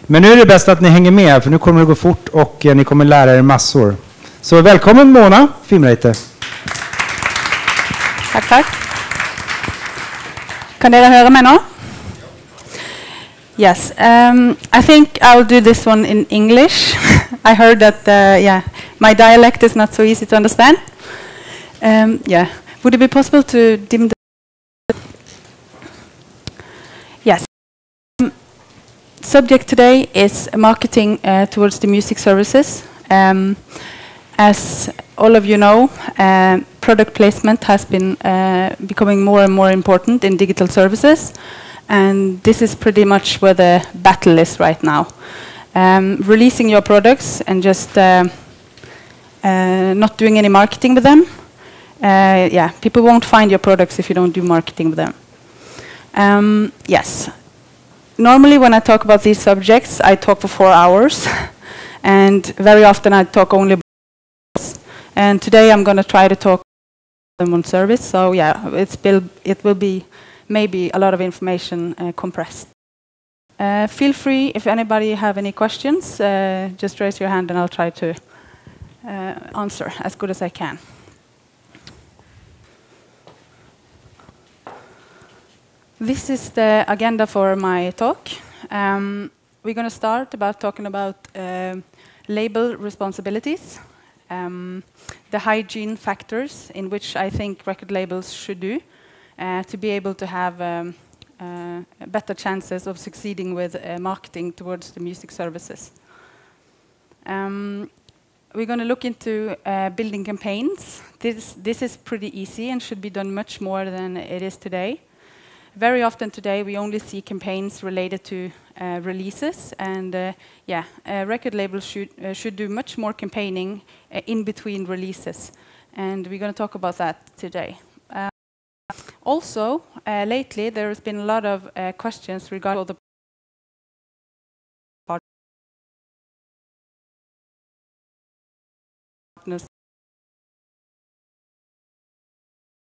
Men nu är det bäst att ni hänger med, för nu kommer det gå fort och ni kommer lära er massor. Så välkommen Mona Fimreite. Tack, tack. Kan dere høre meg nå? Yes, I think I'll do this one in English. I heard that, my dialect is not so easy to understand. Would it be possible to dim the... Yes. Subject today is marketing towards the music services. As all of you know, product placement has been becoming more and more important in digital services. And this is pretty much where the battle is right now. Releasing your products and just not doing any marketing with them. People won't find your products if you don't do marketing with them. Yes. Normally when I talk about these subjects, I talk for 4 hours. And very often I talk only about this. And today I'm going to try to talk about them on service. So yeah, it will be maybe a lot of information compressed. Feel free, if anybody have any questions, just raise your hand and I'll try to answer as good as I can. This is the agenda for my talk. We're going to start about talking about label responsibilities, the hygiene factors in which I think record labels should do to be able to have better chances of succeeding with marketing towards the music services. We're going to look into building campaigns. This is pretty easy and should be done much more than it is today. Very often today we only see campaigns related to releases, and record labels should do much more campaigning in between releases, and we're going to talk about that today. Also, lately there has been a lot of questions regarding the partners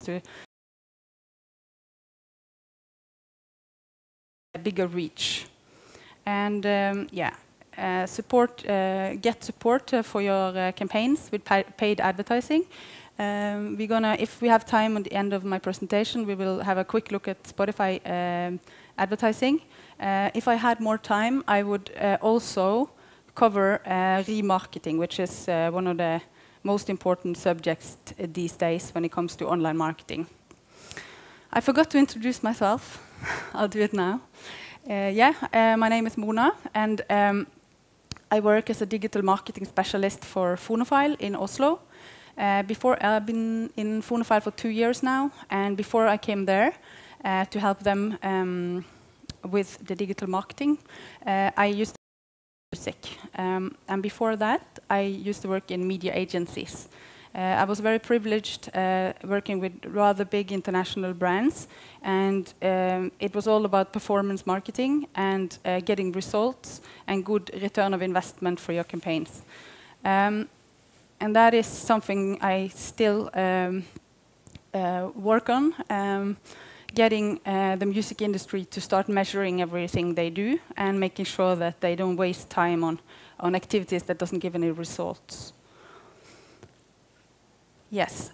to a bigger reach, and get support for your campaigns with paid advertising. We're gonna, if we have time at the end of my presentation, we will have a quick look at Spotify advertising. If I had more time, I would also cover remarketing, which is one of the most important subjects these days when it comes to online marketing. I forgot to introduce myself. I'll do it now. My name is Mona, and I work as a digital marketing specialist for Fonofile in Oslo. Before I've been in Fonofile for 2 years now, and before I came there to help them with the digital marketing, I used to work in music, and before that I used to work in media agencies. I was very privileged working with rather big international brands, and it was all about performance marketing and getting results and good return of investment for your campaigns. And that is something I still work on, getting the music industry to start measuring everything they do and making sure that they don't waste time on activities that doesn't give any results. Yes,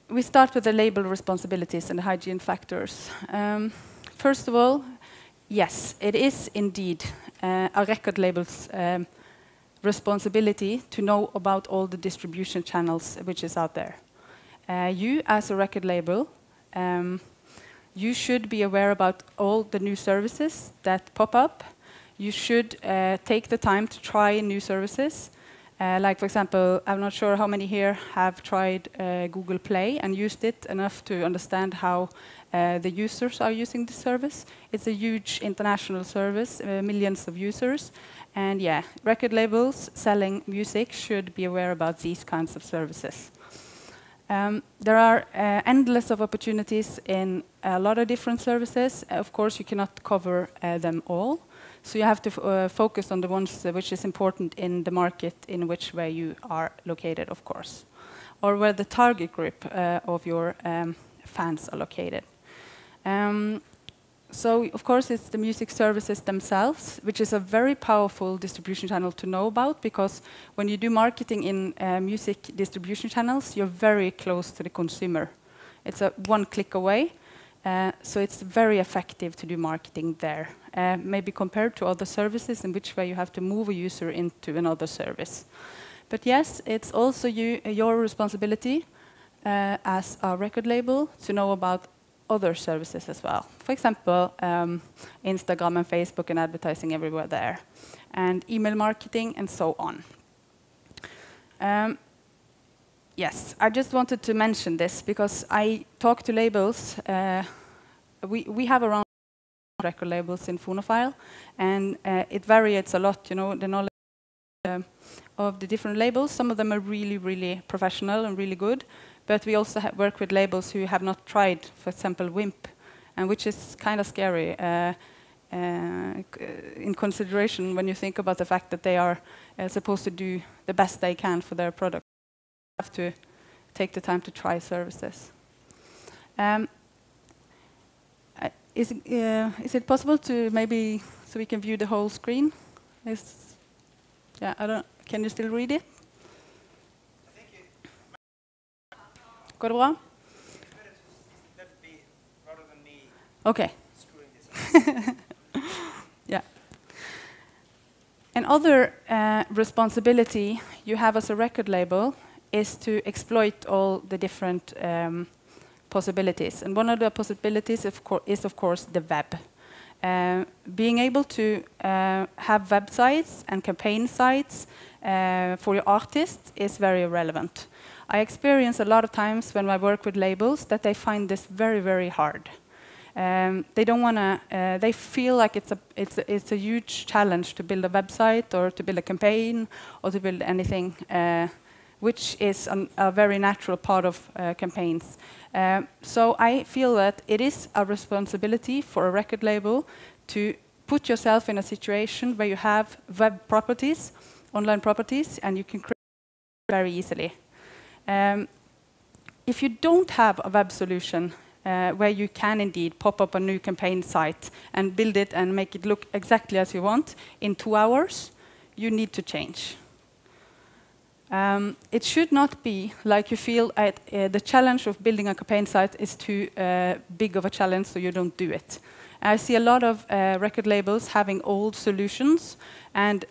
we start with the label responsibilities and the hygiene factors. First of all, yes, it is indeed a record label's responsibility to know about all the distribution channels which is out there. You, as a record label, you should be aware about all the new services that pop up. You should take the time to try new services. Like, for example, I'm not sure how many here have tried Google Play and used it enough to understand how the users are using the service. It's a huge international service, millions of users. And yeah, record labels selling music should be aware about these kinds of services. There are endless of opportunities in a lot of different services. Of course, you cannot cover them all. So you have to focus on the ones which is important in the market in which where you are located, of course, or where the target group of your fans are located. So, of course, it's the music services themselves, which is a very powerful distribution channel to know about, because when you do marketing in music distribution channels, you're very close to the consumer. It's a one click away, so it's very effective to do marketing there, maybe compared to other services in which way you have to move a user into another service. But yes, it's also your responsibility as a record label to know about other services as well. For example, Instagram and Facebook and advertising everywhere there, and email marketing and so on. Yes, I just wanted to mention this because I talk to labels. We have around record labels in Fonophile, and it varies a lot, you know, the knowledge of the different labels. Some of them are really, really professional and really good, but we also work with labels who have not tried, for example, WIMP, and which is kind of scary in consideration when you think about the fact that they are supposed to do the best they can for their product. You have to take the time to try services. Is it possible to maybe, so we can view the whole screen? Yeah, I don't. Can you still read it? Går det bra? Okay. Yeah. Another responsibility you have as a record label is to exploit all the different possibilities. And one of the possibilities is, of course, the web. Being able to have websites and campaign sites for your artists is very relevant. I experience a lot of times when I work with labels that they find this very, very hard. They don't want to. They feel like it's a huge challenge to build a website or to build a campaign or to build anything, which is a very natural part of campaigns. So I feel that it is a responsibility for a record label to put yourself in a situation where you have web properties, online properties, and you can create very easily. If you don't have a web solution where you can indeed pop up a new campaign site and build it and make it look exactly as you want in 2 hours, you need to change. It should not be like you feel the challenge of building a campaign site is too big of a challenge, so you don't do it. I see a lot of record labels having old solutions, and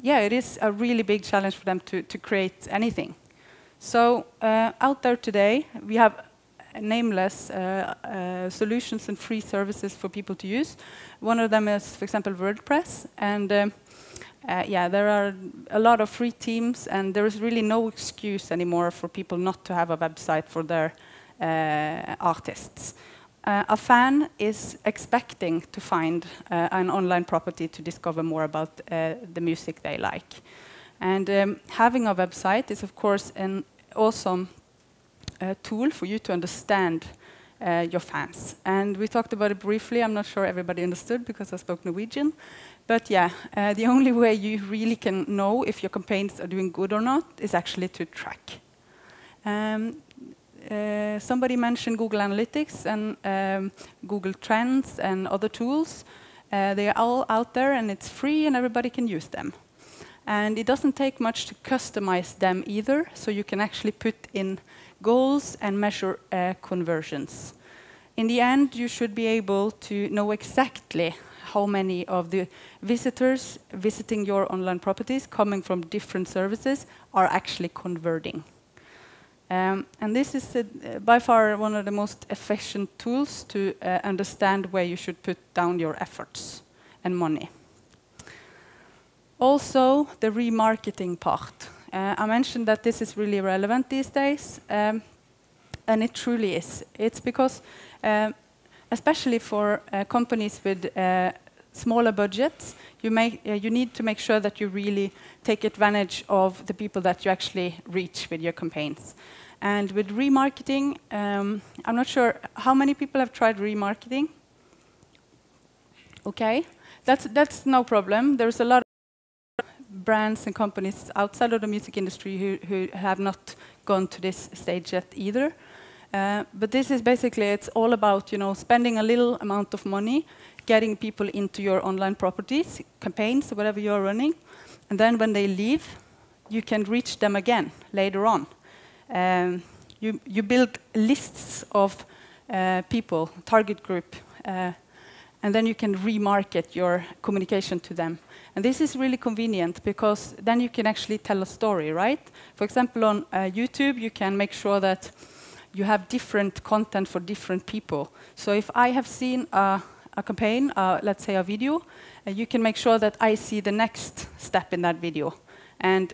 yeah, it is a really big challenge for them to create anything. So out there today, we have nameless solutions and free services for people to use. One of them is, for example, WordPress, and yeah, there are a lot of free themes, and there is really no excuse anymore for people not to have a website for their artists. A fan is expecting to find an online property to discover more about the music they like. And having a website is, of course, an awesome tool for you to understand your fans. And we talked about it briefly. I'm not sure everybody understood because I spoke Norwegian. But yeah, the only way you really can know if your campaigns are doing good or not is actually to track. Somebody mentioned Google Analytics and Google Trends and other tools. They are all out there, and it's free, and everybody can use them. And it doesn't take much to customize them either, so you can actually put in goals and measure conversions. In the end, you should be able to know exactly how many of the visitors visiting your online properties coming from different services are actually converting. And this is by far one of the most efficient tools to understand where you should put down your efforts and money. Also, the remarketing part. I mentioned that this is really relevant these days, and it truly is. It's because, especially for companies with smaller budgets, you need to make sure that you really take advantage of the people that you actually reach with your campaigns. And with remarketing, I'm not sure how many people have tried remarketing. Okay, that's no problem. There's a lot of brands and companies outside of the music industry who have not gone to this stage yet either. But this is basically, it's all about, spending a little amount of money, getting people into your online properties, campaigns, whatever you're running, and then when they leave, you can reach them again later on. You build lists of people, target group, and then you can remarket your communication to them. And this is really convenient because then you can actually tell a story, right? For example, on YouTube, you can make sure that you have different content for different people. So if I have seen a campaign, let's say a video, you can make sure that I see the next step in that video. And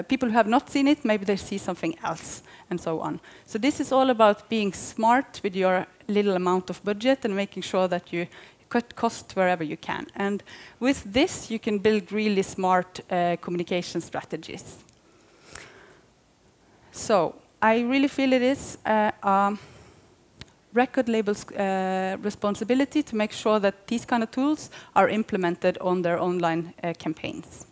people who have not seen it, maybe they see something else, and so on. So this is all about being smart with your little amount of budget and making sure that you cut costs wherever you can. And with this, you can build really smart communication strategies. So I really feel it is a record label's responsibility to make sure that these kind of tools are implemented on their online campaigns.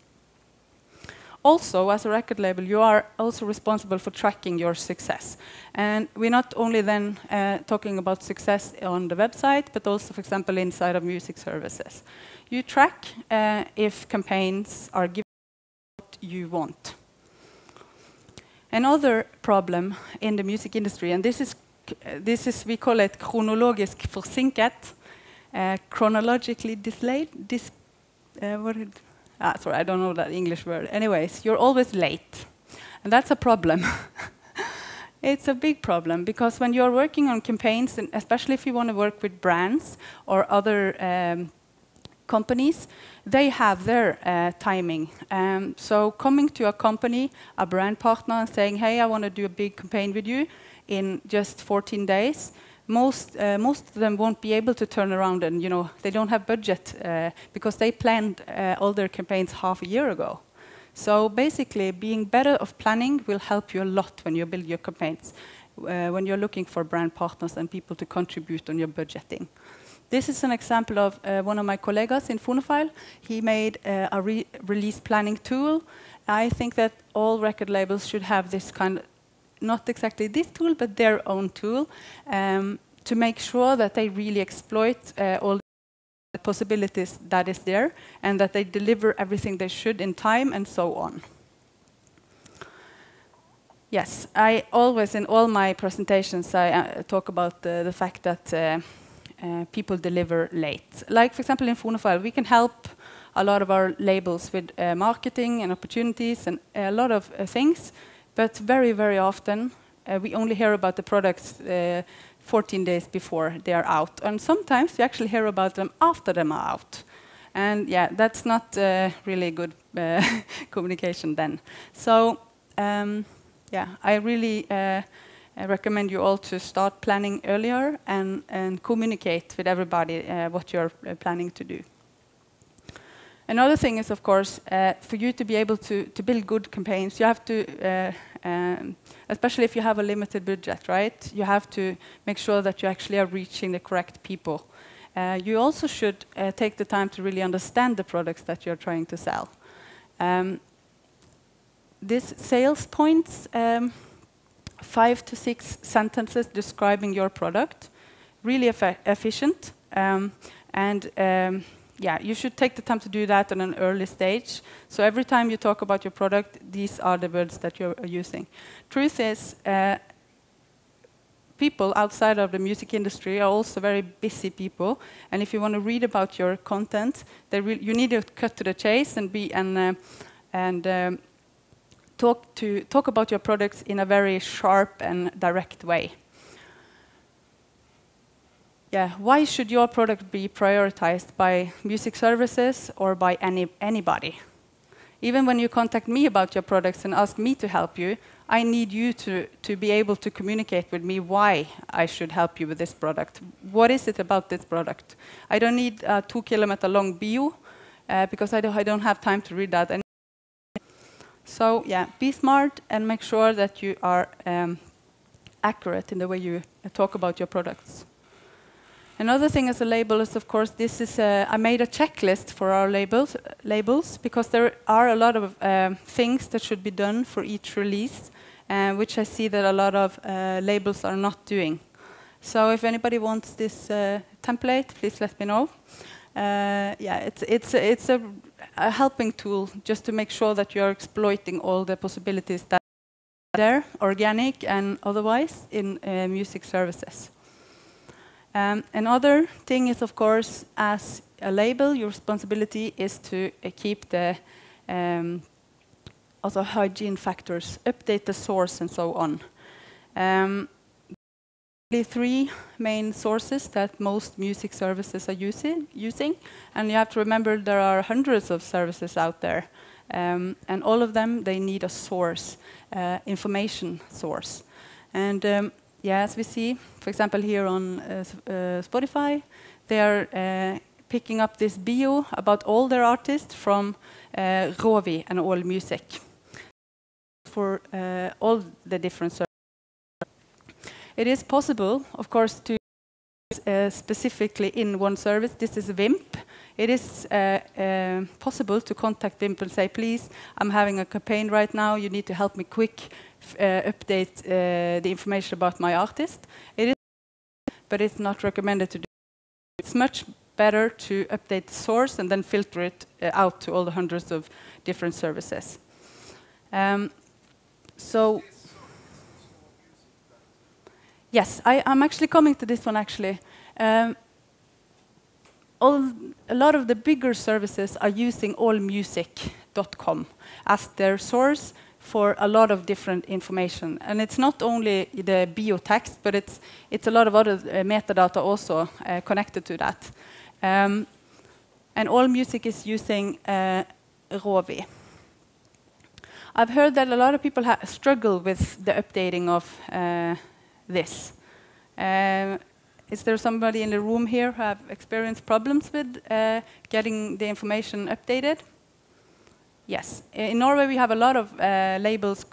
Also, as a record label, you are also responsible for tracking your success. And we're not only then talking about success on the website, but also, for example, inside of music services. You track if campaigns are giving what you want. Another problem in the music industry, and this is we call it kronologisk forsinket, chronologically delayed. Sorry, I don't know that English word. Anyways, you're always late. And that's a problem. It's a big problem, because when you're working on campaigns, and especially if you want to work with brands or other companies, they have their timing. So coming to a company, a brand partner, and saying, hey, I want to do a big campaign with you in just 14 days, most of them won't be able to turn around, and they don't have budget because they planned all their campaigns half a year ago. So basically, being better of planning will help you a lot when you build your campaigns, when you're looking for brand partners and people to contribute on your budgeting. This is an example of one of my colleagues in Fonofile. He made a release planning tool. I think that all record labels should have this kind of, not exactly this tool, but their own tool, to make sure that they really exploit all the possibilities that is there, and that they deliver everything they should in time, and so on. Yes, I always, in all my presentations, I talk about the fact that people deliver late. Like, for example, in Fonofile, we can help a lot of our labels with marketing and opportunities and a lot of things. But very, very often, we only hear about the products 14 days before they are out. And sometimes we actually hear about them after them are out. And yeah, that's not really good communication then. So yeah, I really recommend you all to start planning earlier and communicate with everybody what you're planning to do. Another thing is, of course, for you to be able to build good campaigns, you have to, especially if you have a limited budget, right? You have to make sure that you actually are reaching the correct people. You also should take the time to really understand the products that you're trying to sell. This sales points, 5 to 6 sentences describing your product, really efficient, yeah, you should take the time to do that on an early stage. So every time you talk about your product, these are the words that you're using. Truth is, people outside of the music industry are also very busy people. And if you want to read about your content, you need to cut to the chase and talk about your products in a very sharp and direct way. Yeah, why should your product be prioritized by music services or by anybody? Even when you contact me about your products and ask me to help you, I need you to be able to communicate with me why I should help you with this product. What is it about this product? I don't need a 2-kilometer long bio because I don't have time to read that. So yeah, be smart and make sure that you are accurate in the way you talk about your products. Another thing as a label is, of course, this is I made a checklist for our labels because there are a lot of things that should be done for each release which I see that a lot of labels are not doing. So if anybody wants this template, please let me know. Yeah, it's a helping tool just to make sure that you're exploiting all the possibilities that are there, organic and otherwise, in music services. Another thing is, of course, as a label, your responsibility is to keep the also hygiene factors, update the source, and so on. Three main sources that most music services are using, and you have to remember there are hundreds of services out there, and all of them, they need a source, information source. And yeah, as we see, for example, here on Spotify, they are picking up this bio about all their artists from Rovi and All Music for all the different services. It is possible, of course, to specifically in one service. This is WIMP. It is possible to contact WIMP and say, please, I'm having a campaign right now. You need to help me quick update the information about my artist. It is, but it's not recommended to do. It's much better to update the source and then filter it out to all the hundreds of different services. So. Yes, I'm actually coming to this one, actually. A lot of the bigger services are using allmusic.com as their source for a lot of different information. And it's not only the bio text, but it's a lot of other metadata also connected to that. And Allmusic is using Rovi. I've heard that a lot of people struggle with the updating of this. Is there somebody in the room here who have experienced problems with getting the information updated? Yes. In Norway, we have a lot of labels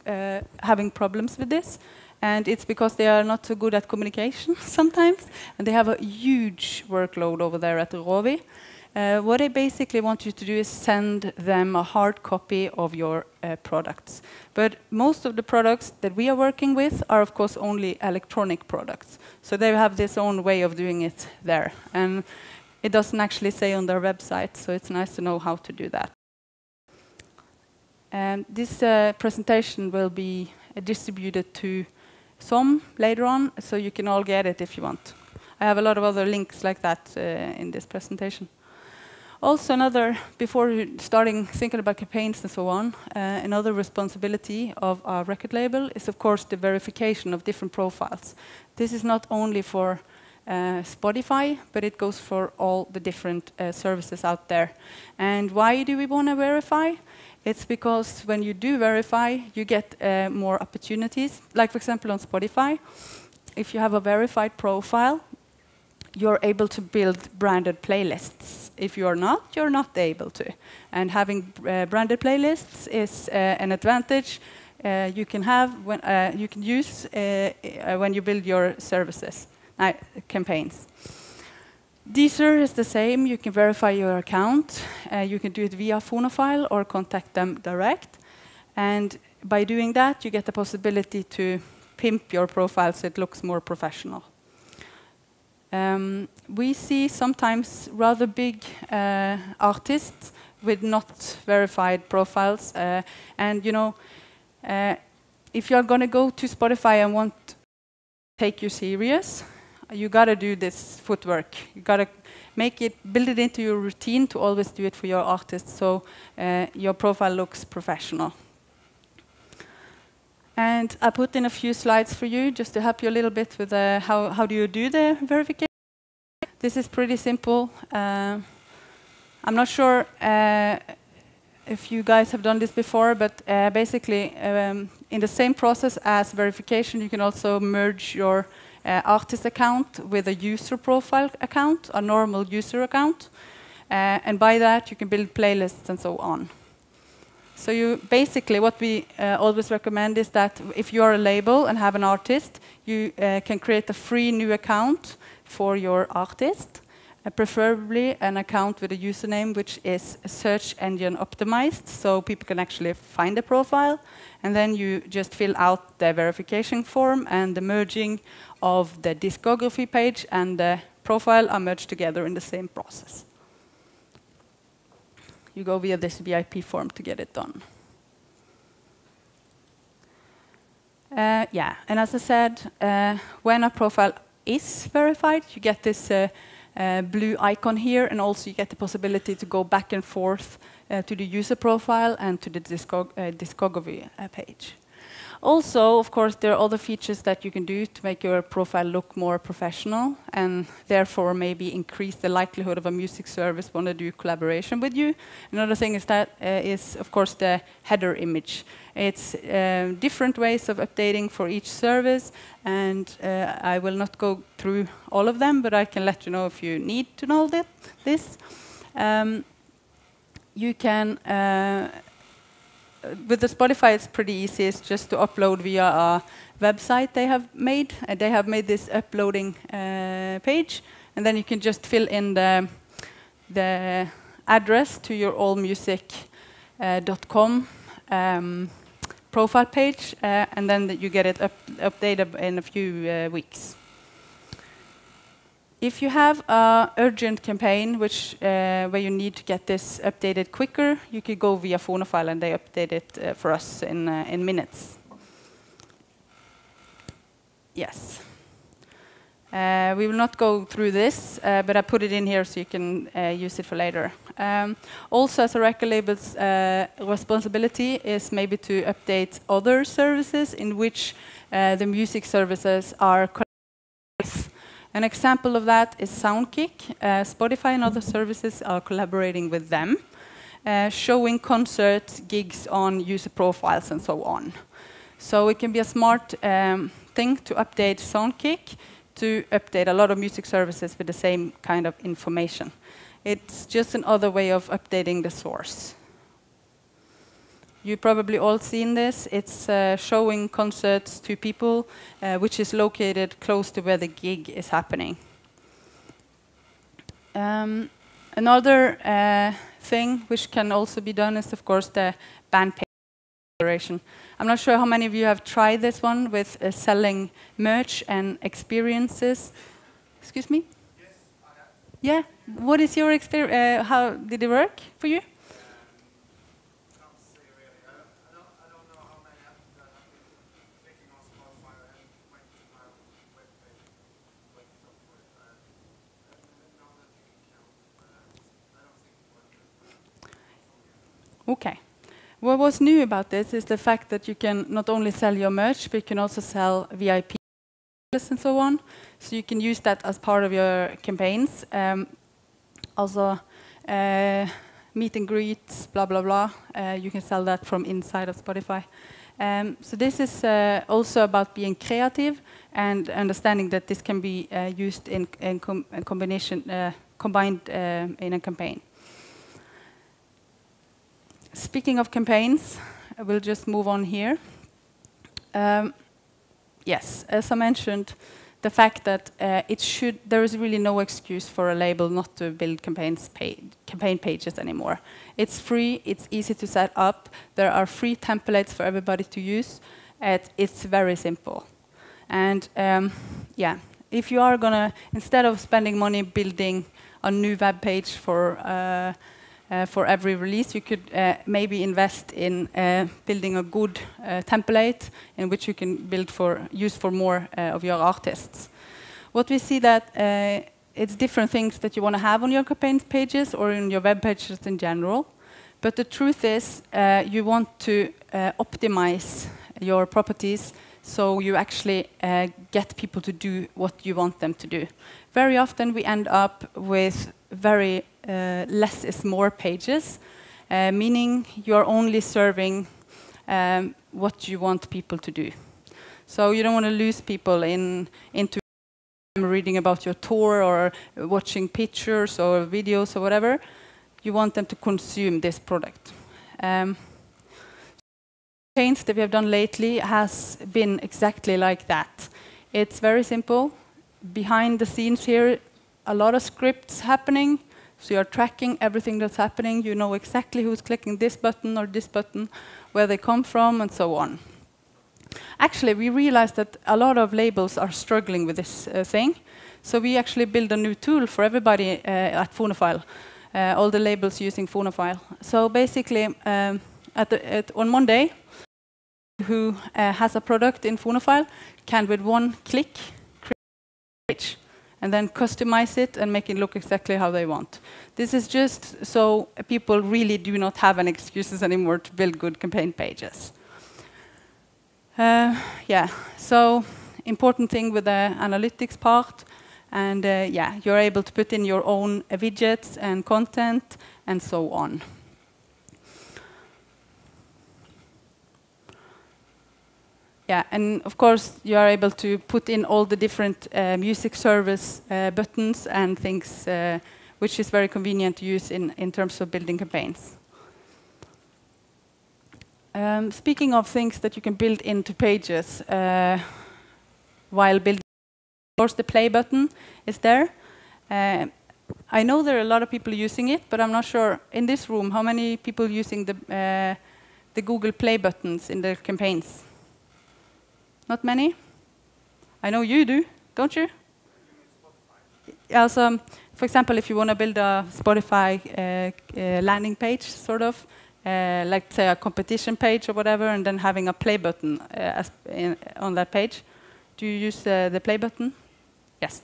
having problems with this, and it's because they are not so good at communication sometimes, and they have a huge workload over there at Rovi. What they basically want you to do is send them a hard copy of your products. But most of the products that we are working with are, of course, only electronic products. So they have this own way of doing it there. And it doesn't actually say on their website, so it's nice to know how to do that. This presentation will be distributed to some later on, so you can all get it if you want. I have a lot of other links like that in this presentation. Also, before starting thinking about campaigns and so on, another responsibility of our record label is, of course, the verification of different profiles. This is not only for Spotify, but it goes for all the different services out there. And why do we want to verify? It's because when you do verify, you get more opportunities. Like, for example, on Spotify, if you have a verified profile, you're able to build branded playlists. If you're not, you're not able to. And having branded playlists is an advantage you can have when you can use when you build your services, campaigns. Deezer is the same. You can verify your account. You can do it via Phonofile or contact them direct. And by doing that, you get the possibility to pimp your profile so it looks more professional. We see sometimes rather big artists with not verified profiles. And, you know, if you're going to go to Spotify and want to take you serious, you got to do this footwork. You got to build it into your routine to always do it for your artists so your profile looks professional. And I put in a few slides for you just to help you a little bit with how do you do the verification. This is pretty simple. I'm not sure if you guys have done this before, but basically in the same process as verification, you can also merge your artist account with a user profile account, a normal user account. And by that, you can build playlists and so on. So you basically, what we always recommend is that if you are a label and have an artist, you can create a free new account for your artist. preferably an account with a username which is search engine optimized, so people can actually find the profile. And then you just fill out the verification form, and the merging of the discography page and the profile are merged together in the same process. You go via this VIP form to get it done. Yeah, and as I said, when a profile is verified, you get this blue icon here, and also you get the possibility to go back and forth to the user profile and to the discography page. Also, of course, there are other features that you can do to make your profile look more professional, and therefore maybe increase the likelihood of a music service want to do collaboration with you. Another thing is that of course, the header image. It's different ways of updating for each service, and I will not go through all of them, but I can let you know if you need to know this. You can with the Spotify, it's pretty easy. It's just to upload via a website they have made. They have made this uploading page, and then you can just fill in the address to your allmusic.com profile page, and then you get it updated in a few weeks. If you have an urgent campaign where you need to get this updated quicker, you could go via Phonofile, and they update it for us in minutes. Yes. We will not go through this, but I put it in here so you can use it for later. Also, as a record label's responsibility is maybe to update other services in which the music services are connected with. An example of that is Soundkick. Spotify and other services are collaborating with them, showing concerts, gigs on user profiles, and so on. So it can be a smart thing to update Soundkick to update a lot of music services with the same kind of information. It's just another way of updating the source. You've probably all seen this. It's showing concerts to people, which is located close to where the gig is happening. Another thing which can also be done is, of course, the band page exploration. I'm not sure how many of you have tried this one with selling merch and experiences. Excuse me? Yes, I have. Yeah. What is your experience? How did it work for you? Okay. What was new about this is the fact that you can not only sell your merch, but you can also sell VIP and so on. So you can use that as part of your campaigns. Also, meet and greets, blah, blah, blah. You can sell that from inside of Spotify. So this is also about being creative and understanding that this can be used in combined in a campaign. Speaking of campaigns, I will just move on here. Yes, as I mentioned, the fact that there is really no excuse for a label not to build campaign pages anymore. It's free, it's easy to set up, there are free templates for everybody to use, it's very simple. And yeah, if you are gonna, instead of spending money building a new web page for every release, you could maybe invest in building a good template in which you can use for more of your artists. What we see that it's different things that you want to have on your campaign pages or in your web pages in general. But the truth is you want to optimize your properties so you actually get people to do what you want them to do. Very often we end up with very less is more pages, meaning you're only serving what you want people to do. So you don't want to lose people into reading about your tour or watching pictures or videos or whatever. You want them to consume this product. Campaigns that we have done lately has been exactly like that. It's very simple. Behind the scenes here, a lot of scripts happening. So you're tracking everything that's happening. You know exactly who's clicking this button or this button, where they come from, and so on. Actually, we realized that a lot of labels are struggling with this thing. So we actually built a new tool for everybody at Fonophile, all the labels using Fonophile. So basically, on Monday, who has a product in Fonophile can, with one click, create a page and then customize it and make it look exactly how they want. This is just so people really do not have any excuses anymore to build good campaign pages. Yeah, so important thing with the analytics part, and yeah, you're able to put in your own widgets and content and so on. Yeah, and of course you are able to put in all the different music service buttons and things, which is very convenient to use in terms of building campaigns. Speaking of things that you can build into pages while building, of course the play button is there. I know there are a lot of people using it, but I'm not sure in this room how many people using the Google Play buttons in their campaigns. Not many? I know you do, don't you? Also, for example, if you want to build a Spotify landing page, sort of, like say a competition page or whatever, and then having a play button on that page. Do you use the play button? Yes.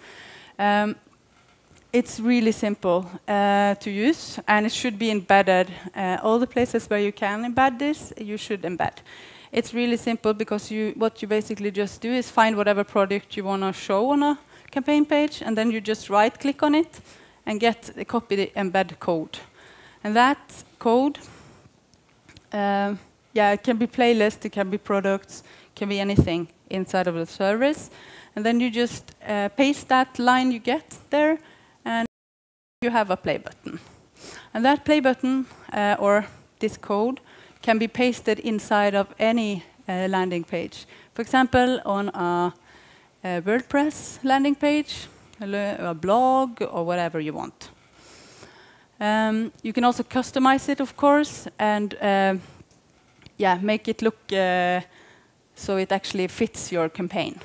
It's really simple to use, and it should be embedded. All the places where you can embed this, you should embed. It's really simple because what you basically just do is find whatever product you want to show on a campaign page, and then you just right-click on it and copy the embed code. And that code, yeah, it can be playlist, it can be products, it can be anything inside of the service. And then you just paste that line you get there, and you have a play button. And that play button, or this code, can be pasted inside of any landing page. For example, on a WordPress landing page, a blog, or whatever you want. You can also customize it, of course, and yeah, make it look so it actually fits your campaign.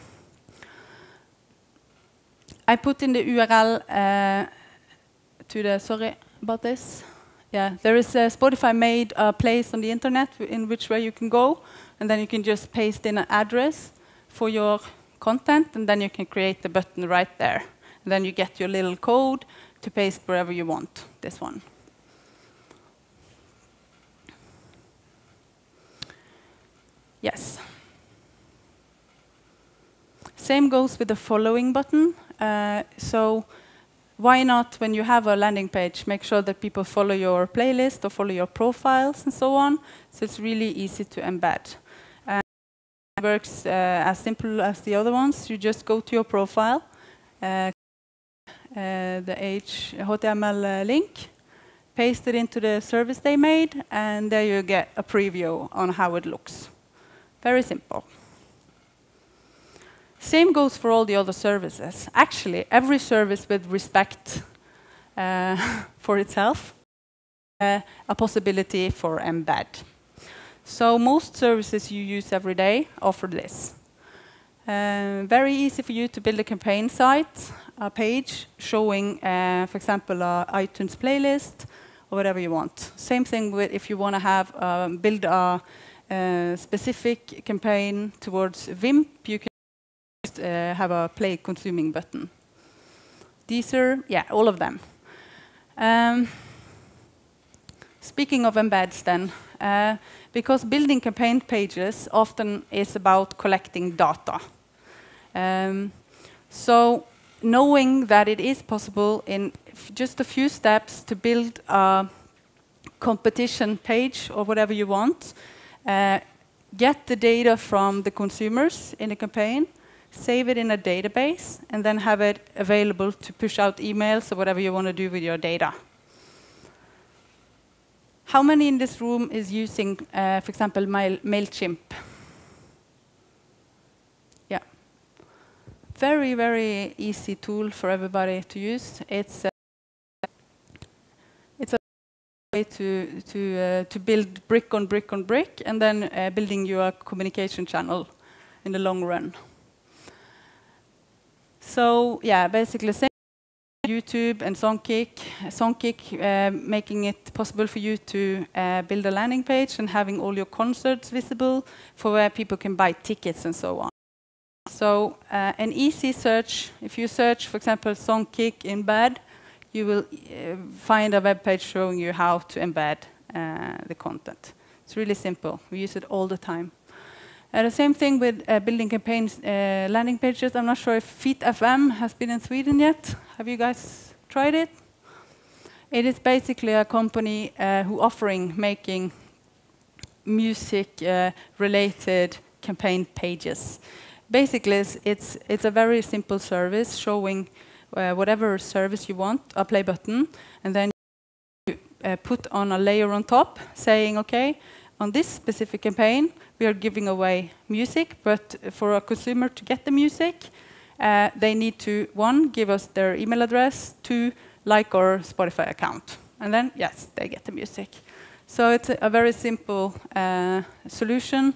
I put in the URL to the, sorry about this. Yeah, there is a Spotify made a place on the internet in which way you can go, and then you can just paste in an address for your content, and then you can create the button right there. And then you get your little code to paste wherever you want, this one. Yes. Same goes with the following button. So why not, when you have a landing page, make sure that people follow your playlist or follow your profiles and so on. So it's really easy to embed. It works as simple as the other ones. You just go to your profile, the HTML link, paste it into the service they made, and there you get a preview on how it looks. Very simple. Same goes for all the other services. Actually, every service with respect for itself, a possibility for embed. So most services you use every day offer this. Very easy for you to build a campaign site, a page showing, for example, an iTunes playlist or whatever you want. Same thing with if you want to have build a specific campaign towards Vimp, you can have a play consuming button. These are, yeah, all of them. Speaking of embeds then, because building campaign pages often is about collecting data. So knowing that it is possible in just a few steps to build a competition page or whatever you want, get the data from the consumers in the campaign, save it in a database, and then have it available to push out emails or whatever you want to do with your data. How many in this room is using, for example, MailChimp? Yeah. very, very easy tool for everybody to use. It's a way to build brick on brick on brick, and then building your communication channel in the long run. So yeah, basically same YouTube and Songkick. Songkick making it possible for you to build a landing page and having all your concerts visible for where people can buy tickets and so on. So an easy search, if you search, for example, Songkick embed, you will find a web page showing you how to embed the content. It's really simple. We use it all the time. The same thing with building campaigns, landing pages. I'm not sure if Feet FM has been in Sweden yet. Have you guys tried it? It is basically a company who offering making music-related campaign pages. Basically, it's a very simple service showing whatever service you want, a play button, and then you put on a layer on top saying, okay, on this specific campaign, we are giving away music, but for a consumer to get the music, they need to, 1, give us their email address, 2, like our Spotify account. And then, yes, they get the music. So it's a very simple solution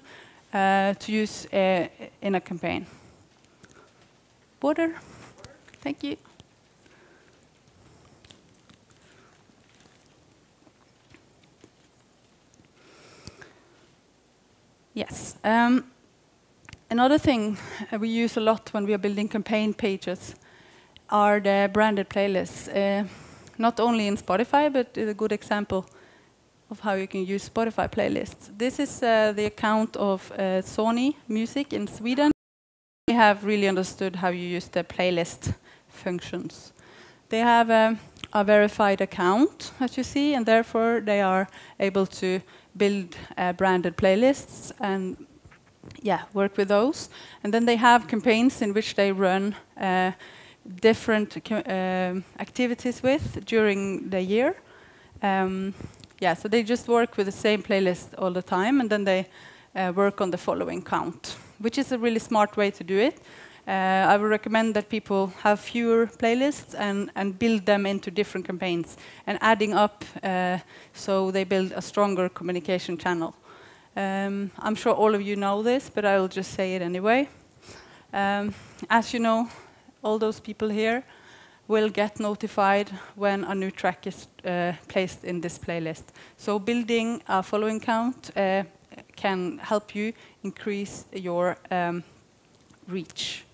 to use in a campaign. Water. Thank you. Yes. Another thing we use a lot when we are building campaign pages are the branded playlists. Not only in Spotify, but it's a good example of how you can use Spotify playlists. This is the account of Sony Music in Sweden. They have really understood how you use the playlist functions. They have a verified account, as you see, and therefore they are able to build branded playlists and work with those. And then they have campaigns in which they run different activities with during the year. So they just work with the same playlist all the time, and then they work on the following count, which is a really smart way to do it. I would recommend that people have fewer playlists and build them into different campaigns and adding up so they build a stronger communication channel. I'm sure all of you know this, but I will just say it anyway. As you know, all those people here will get notified when a new track is placed in this playlist. So building a following count can help you increase your reach.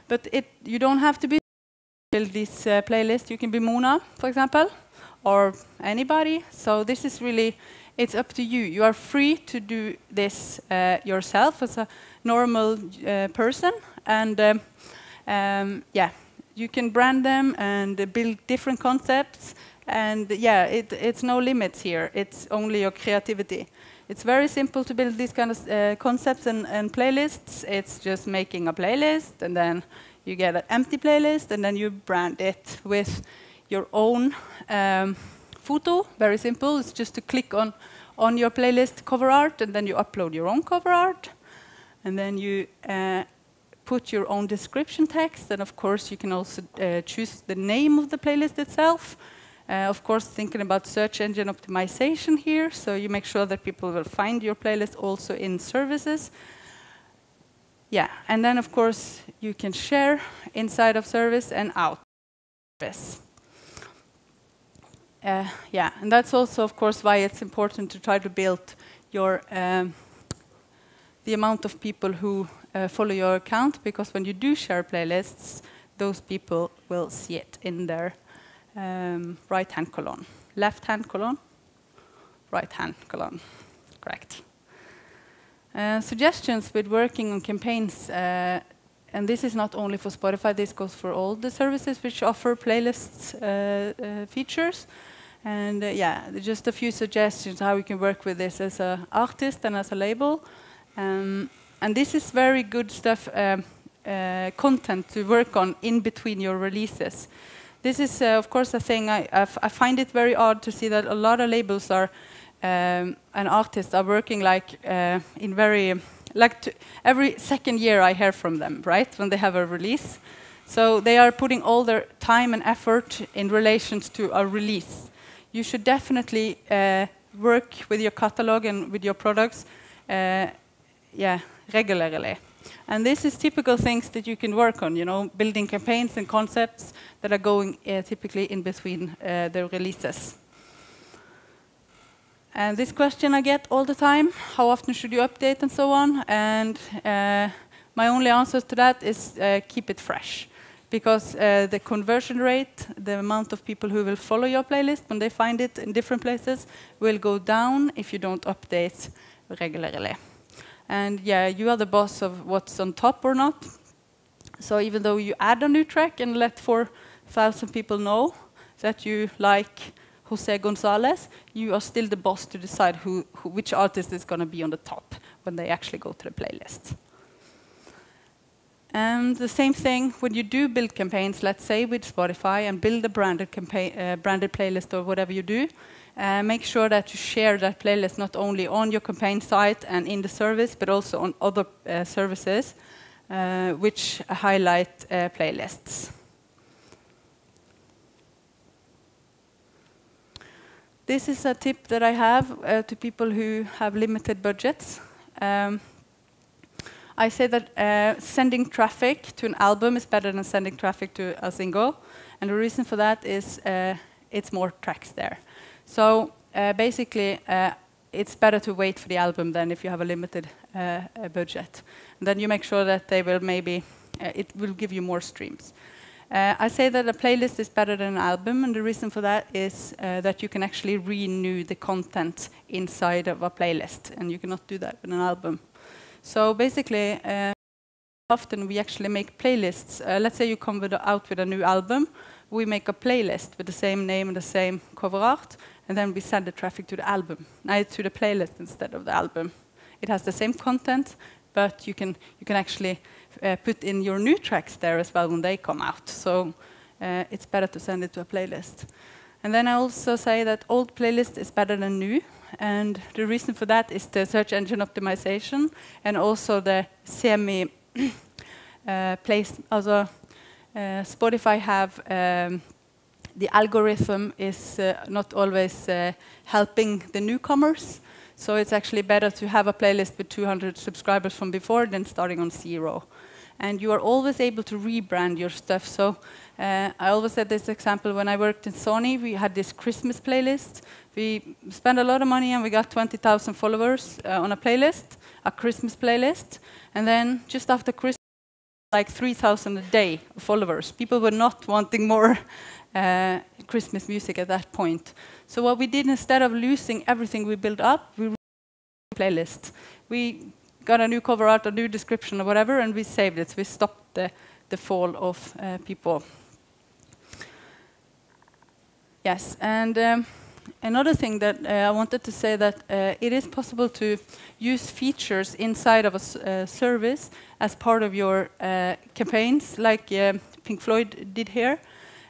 But you don't have to build this playlist. You can be Mona, for example, or anybody. So this is really, it's up to you. You are free to do this yourself as a normal person. And you can brand them and build different concepts. And it's no limits here. It's only your creativity. It's very simple to build these kind of concepts and playlists. It's just making a playlist, and then you get an empty playlist, and then you brand it with your own photo. Very simple. It's just to click on your playlist cover art, and then you upload your own cover art. And then you put your own description text, and of course you can also choose the name of the playlist itself. Of course, thinking about search engine optimization here, so you make sure that people will find your playlist also in services. And then of course you can share inside of service and out of service. And that's also, of course, why it's important to try to build your the amount of people who follow your account, because when you do share playlists, those people will see it in their right-hand column. Left-hand column, right-hand column, correct. Suggestions with working on campaigns, and this is not only for Spotify, this goes for all the services which offer playlists features. And just a few suggestions how we can work with this as an artist and as a label. And this is very good stuff, content to work on in between your releases. This is, of course, a thing I find it very odd to see that a lot of labels are and artists are working like in very every second year I hear from them, right, when they have a release. So they are putting all their time and effort in relation to a release. You should definitely work with your catalog and with your products regularly. And this is typical things that you can work on, building campaigns and concepts that are going typically in between the releases. And this question I get all the time, how often should you update and so on? And my only answer to that is keep it fresh. Because the conversion rate, the amount of people who will follow your playlist when they find it in different places, will go down if you don't update regularly. And yeah, you are the boss of what's on top or not. So even though you add a new track and let 4,000 people know that you like Jose Gonzalez, you are still the boss to decide which artist is going to be on the top when they actually go to the playlist. And the same thing when you do build campaigns, let's say with Spotify, and build a branded playlist or whatever you do, make sure that you share that playlist not only on your campaign site and in the service, but also on other services which highlight playlists. This is a tip that I have to people who have limited budgets. I say that sending traffic to an album is better than sending traffic to a single. And the reason for that is it's more tracks there. So basically, it's better to wait for the album than if you have a limited budget. And then you make sure that they will it will give you more streams. I say that a playlist is better than an album, and the reason for that is that you can actually renew the content inside of a playlist, and you cannot do that with an album. So basically, often we actually make playlists. Let's say you come out with a new album, we make a playlist with the same name and the same cover art, and then we send the traffic to the album, to the playlist instead of the album. It has the same content, but you can actually put in your new tracks there as well when they come out. So it's better to send it to a playlist. And then I also say that old playlist is better than new. And the reason for that is the search engine optimization and also the semi-place. Also, Spotify have the algorithm is not always helping the newcomers. So it's actually better to have a playlist with 200 subscribers from before than starting on 0. And you are always able to rebrand your stuff. So I always said this example, when I worked in Sony, we had this Christmas playlist. We spent a lot of money and we got 20,000 followers on a playlist, a Christmas playlist. And then just after Christmas, like 3,000 a day of followers. People were not wanting more Christmas music at that point. So what we did, instead of losing everything we built up, we playlist. We got a new cover art, a new description or whatever, and we saved it. So we stopped the fall of people. Yes, and another thing that I wanted to say that it is possible to use features inside of a service as part of your campaigns, like Pink Floyd did here.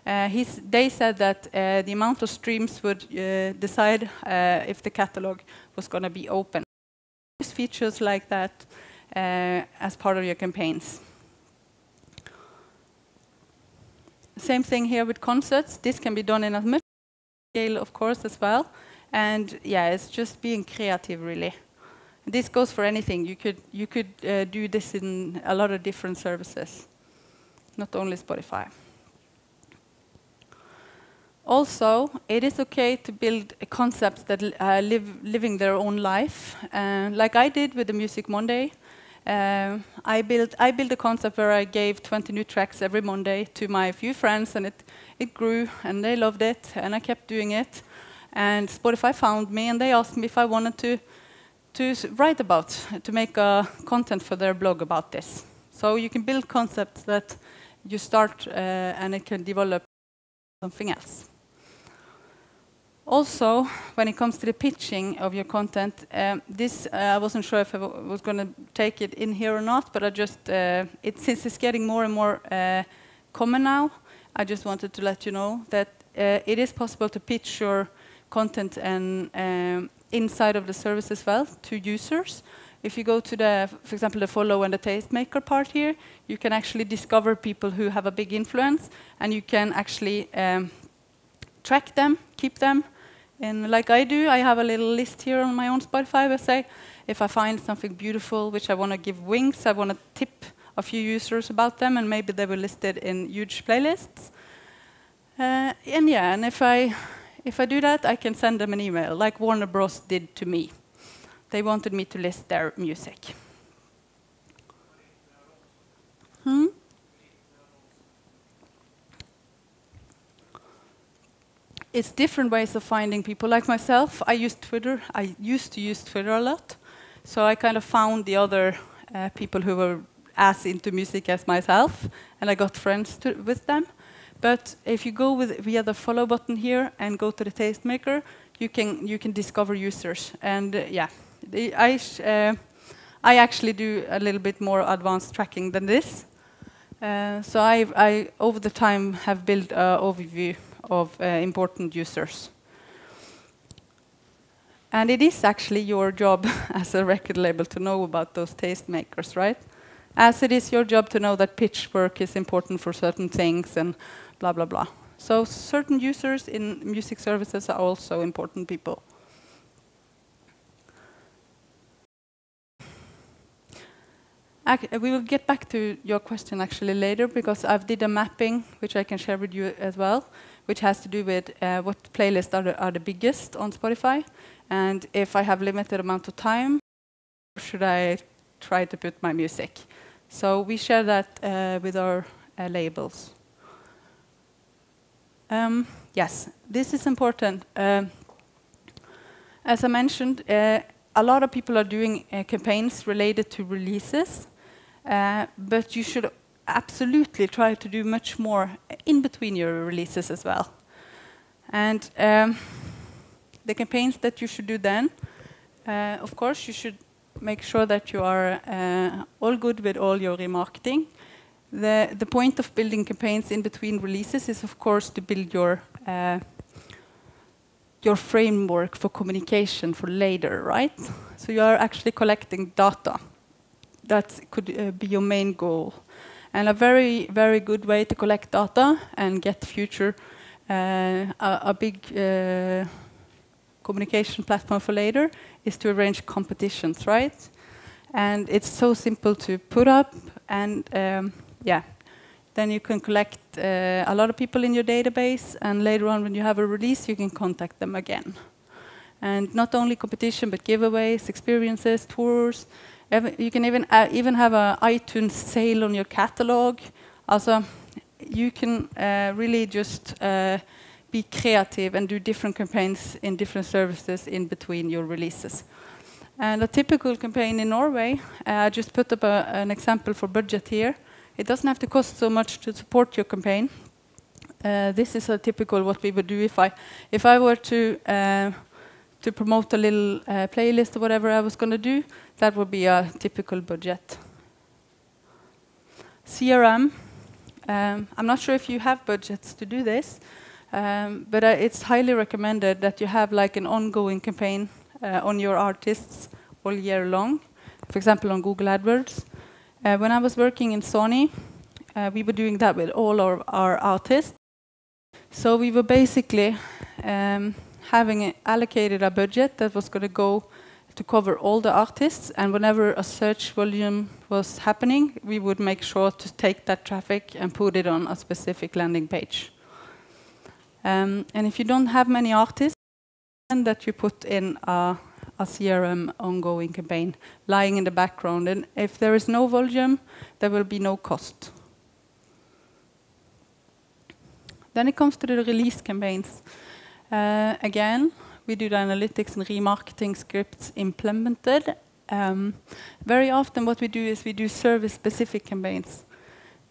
They said that the amount of streams would decide if the catalog was going to be open. Use features like that as part of your campaigns. Same thing here with concerts. This can be done in a much scale, of course, as well. And yeah, it's just being creative, really. This goes for anything. You could do this in a lot of different services, not only Spotify. Also, it is okay to build concepts that living their own life, like I did with the Music Monday. I built a concept where I gave 20 new tracks every Monday to my few friends, and it grew, and they loved it, and I kept doing it. And Spotify found me, and they asked me if I wanted to write to make content for their blog about this. So you can build concepts that you start, and it can develop something else. Also, when it comes to the pitching of your content, I wasn't sure if I was going to take it in here or not, but I just, since it's getting more and more common now, I just wanted to let you know that it is possible to pitch your content and inside of the service as well to users. if you go to the, for example, the follow and the tastemaker part here, you can actually discover people who have a big influence, and you can actually track them, keep them. And like I do, I have a little list here on my own Spotify where I say, if I find something beautiful which I want to give wings, I want to tip a few users about them, and maybe they will list it in huge playlists. And yeah, and if I do that, I can send them an email, like Warner Bros. Did to me. They wanted me to list their music. It's different ways of finding people. Like myself, I use Twitter. I used to use Twitter a lot. So I kind of found the other people who were as into music as myself, and I got friends with them. But if you go via the follow button here and go to the tastemaker, you can discover users. And yeah, I actually do a little bit more advanced tracking than this. So I over the time have built an overview of important users. And it is actually your job as a record label to know about those tastemakers, right? As it is your job to know that pitch work is important for certain things and blah, blah, blah. So certain users in music services are also important people. We will get back to your question actually later, because I've did a mapping, which I can share with you as well, which has to do with what playlists are the biggest on Spotify. And if I have limited amount of time, should I try to put my music? So we share that with our labels. Yes, this is important. As I mentioned, a lot of people are doing campaigns related to releases, but you should absolutely try to do much more in between your releases as well. And the campaigns that you should do then, of course, you should make sure that you are all good with all your remarketing. The point of building campaigns in between releases is, of course, to build your framework for communication for later, right? So you are actually collecting data. That could be your main goal. And a very, very good way to collect data and get future, a big communication platform for later is to arrange competitions, right? And it's so simple to put up, and yeah, then you can collect a lot of people in your database, and later on when you have a release, you can contact them again. And not only competition, but giveaways, experiences, tours. You can even have an iTunes sale on your catalog. Also, you can really just be creative and do different campaigns in different services in between your releases. And a typical campaign in Norway, I just put up an example for budget here. It doesn't have to cost so much to support your campaign. This is a typical what we would do if I were to promote a little playlist or whatever I was going to do. That would be a typical budget. CRM. I'm not sure if you have budgets to do this, but it's highly recommended that you have like an ongoing campaign on your artists all year long. For example, on Google AdWords. When I was working in Sony, we were doing that with all our artists. So we were basically having allocated a budget that was going to go to cover all the artists, and whenever a search volume was happening, we would make sure to take that traffic and put it on a specific landing page. And if you don't have many artists, then that you put in a CRM ongoing campaign lying in the background. And if there is no volume, there will be no cost. Then it comes to the release campaigns. Again, we do the analytics and remarketing scripts implemented. Very often what we do is we do service-specific campaigns.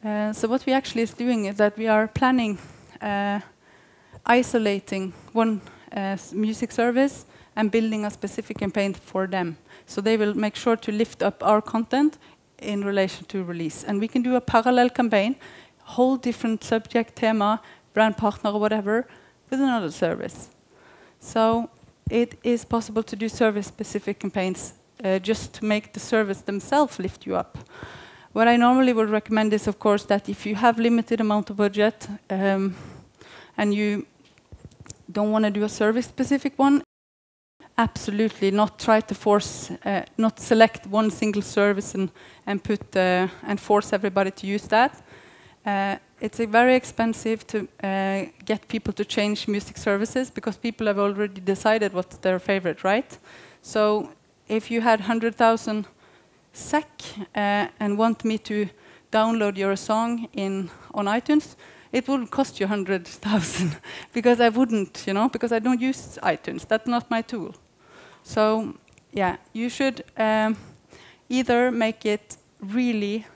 So what we actually is doing is that we are planning, isolating one music service and building a specific campaign for them. So they will make sure to lift up our content in relation to release. And we can do a parallel campaign, whole different subject, thema, brand partner, or whatever, with another service. So it is possible to do service-specific campaigns just to make the service themselves lift you up. What I normally would recommend is, of course, that if you have limited amount of budget and you don't want to do a service-specific one, absolutely not try to force, not select one single service and force everybody to use that. It's very expensive to get people to change music services because people have already decided what's their favorite, right? So if you had 100,000 SEK and want me to download your song on iTunes, it would cost you 100,000 because I wouldn't, because I don't use iTunes. That's not my tool. So yeah, you should either make it really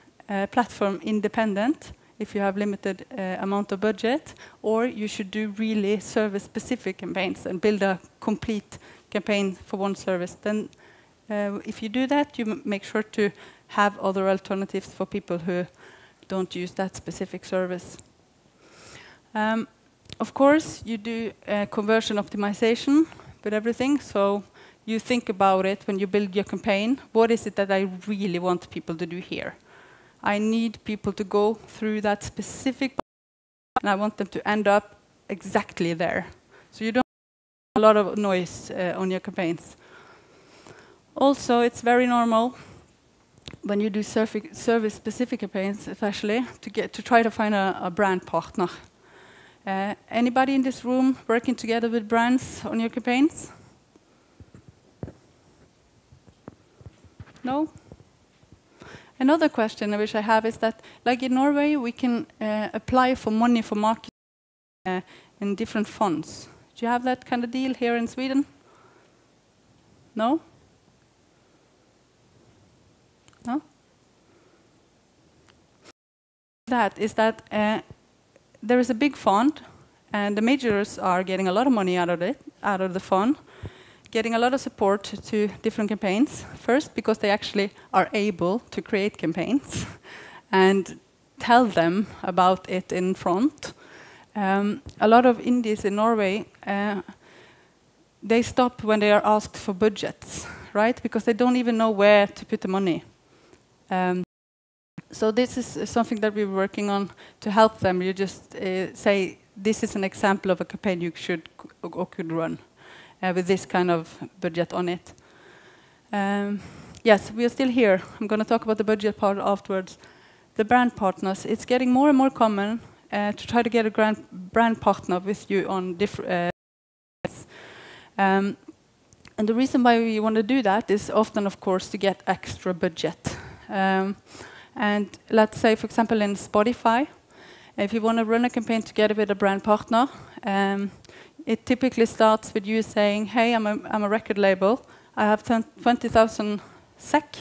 platform independent if you have limited amount of budget, or you should do really service-specific campaigns and build a complete campaign for one service. Then if you do that, you make sure to have other alternatives for people who don't use that specific service. Of course, you do conversion optimization with everything, so you think about it when you build your campaign. What is it that I really want people to do here? I need people to go through that specific, and I want them to end up exactly there. So you don't have a lot of noise on your campaigns. Also, it's very normal when you do service-specific campaigns, especially, to try to find a brand partner. Anybody in this room working together with brands on your campaigns? No? Another question which I have is that, like in Norway, we can apply for money for marketing in different funds. Do you have that kind of deal here in Sweden? No? No? That is that there is a big fund, and the majors are getting a lot of money out of the fund, getting a lot of support to different campaigns. First, because they actually are able to create campaigns and tell them about it in front. A lot of indies in Norway, they stop when they are asked for budgets, right? Because they don't even know where to put the money. So this is something that we're working on to help them. You just say, this is an example of a campaign you should or could run with this kind of budget on it. Yes, we are still here. I'm going to talk about the budget part afterwards. The brand partners, it's getting more and more common to try to get a brand partner with you on different and the reason why we want to do that is often, of course, to get extra budget. And let's say, for example, in Spotify, if you want to run a campaign together with a brand partner, it typically starts with you saying, hey, I'm a record label. I have 20,000 SEK.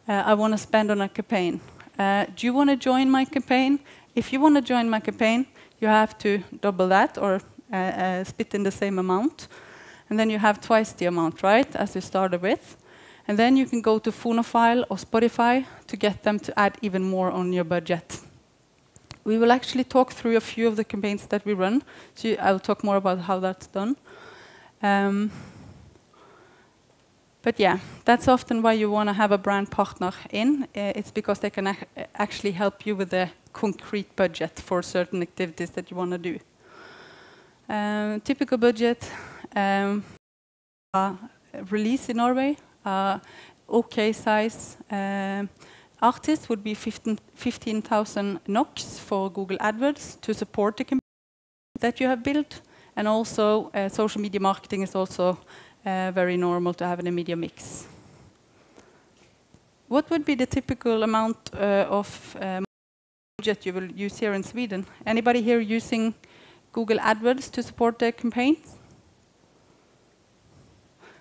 I want to spend on a campaign. Do you want to join my campaign? If you want to join my campaign, you have to double that or split in the same amount. And then you have twice the amount, right, as you started with. And then you can go to Phonophile or Spotify to get them to add even more on your budget. We will actually talk through a few of the campaigns that we run. So I'll talk more about how that's done. But yeah, that's often why you want to have a brand partner in. It's because they can actually help you with the concrete budget for certain activities that you want to do. Typical budget release in Norway. OK size artist would be 15,000 NOK for Google AdWords to support the campaign that you have built. And also social media marketing is also very normal to have in a media mix. What would be the typical amount of budget you will use here in Sweden? Anybody here using Google AdWords to support their campaigns?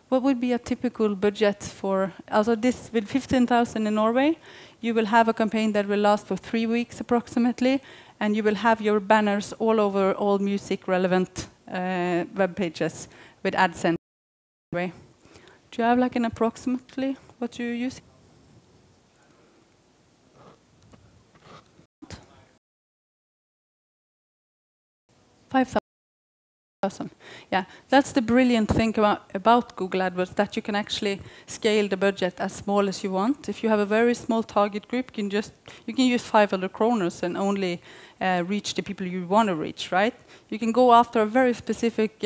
What would be a typical budget for, also this with 15,000 in Norway, you will have a campaign that will last for 3 weeks approximately, and you will have your banners all over all music relevant web pages with AdSense. Do you have like an approximately what you use? 5,000. Awesome. Yeah, that's the brilliant thing about Google AdWords, that you can actually scale the budget as small as you want. If you have a very small target group, you can use 500 kroners and only reach the people you want to reach, right? You can go after a very specific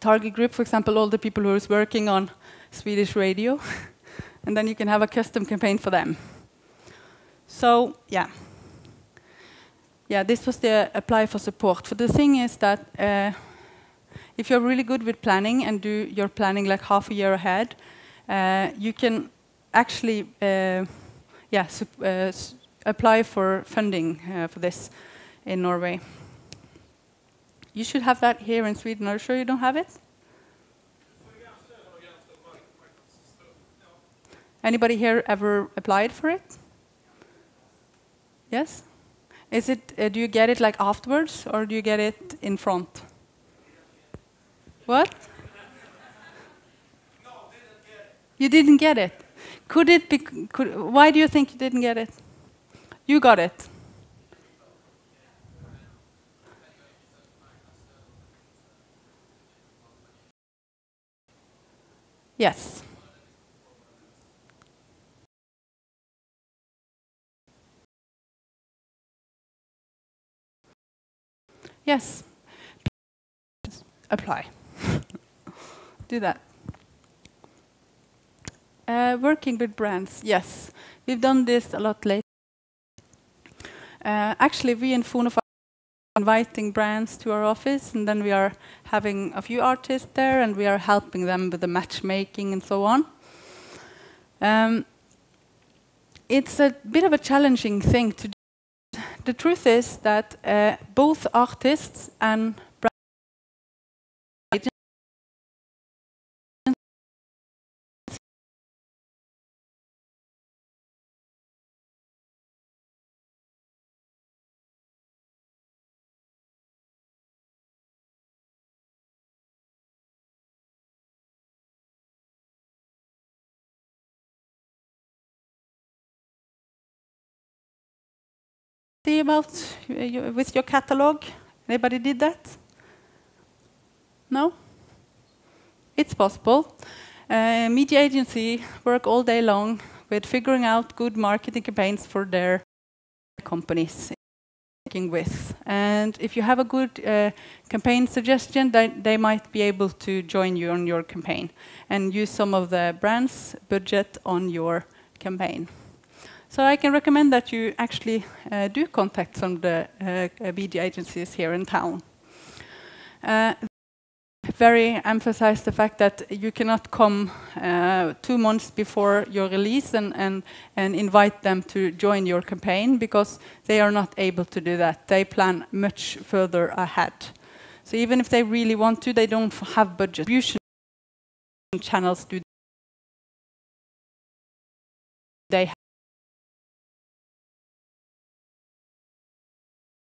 target group, for example, all the people who is working on Swedish radio, and then you can have a custom campaign for them. So, yeah. Yeah, this was the apply for support. For the thing is that if you're really good with planning and do your planning like half a year ahead, you can actually apply for funding for this in Norway. You should have that here in Sweden. Are you sure you don't have it? Anybody here ever applied for it? Yes? Is it, do you get it like afterwards, or do you get it in front? What? No, didn't get it. You didn't get it? Could it be, why do you think you didn't get it? You got it. Yes. Yes. Just apply. Do that. Working with brands, yes. We've done this a lot lately. Actually, we in Fonofy are inviting brands to our office, and then we are having a few artists there, and we are helping them with the matchmaking and so on. It's a bit of a challenging thing to do. The truth is that both artists and brand agents see about with your catalog. Anybody did that? No? It's possible. Media agency work all day long with figuring out good marketing campaigns for their companies working with. And if you have a good campaign suggestion, they might be able to join you on your campaign and use some of the brand's budget on your campaign. So I can recommend that you actually do contact some of the media agencies here in town. Very emphasize the fact that you cannot come 2 months before your release and invite them to join your campaign, because they are not able to do that. They plan much further ahead. So even if they really want to, they don't have budget. Distribution channels do they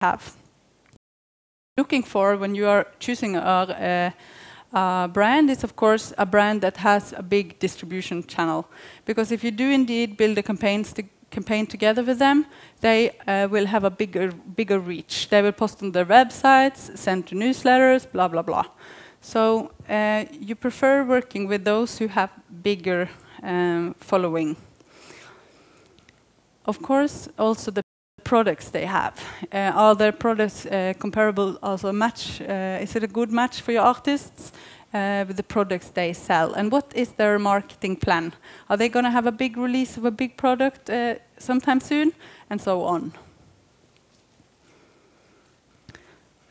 have. Looking for when you are choosing a brand is, of course, a brand that has a big distribution channel. Because if you do indeed build a campaign together with them, they will have a bigger reach. They will post on their websites, send to newsletters, blah, blah, blah. So you prefer working with those who have bigger following. Of course, also the products they have. Are their products comparable, also match? Is it a good match for your artists with the products they sell? And what is their marketing plan? Are they going to have a big release of a big product sometime soon? And so on.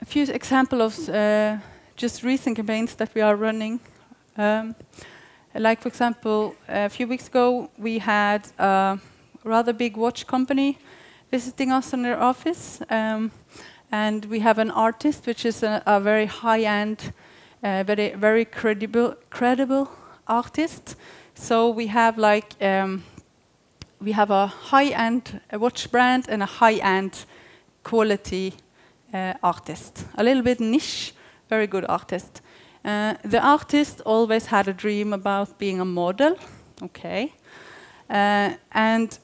A few examples of just recent campaigns that we are running. Like, for example, a few weeks ago, we had a rather big watch company visiting us in their office, and we have an artist, which is a very high-end, very credible artist. So we have like we have a high-end watch brand and a high-end quality artist. A little bit niche, very good artist. The artist always had a dream about being a model, okay, and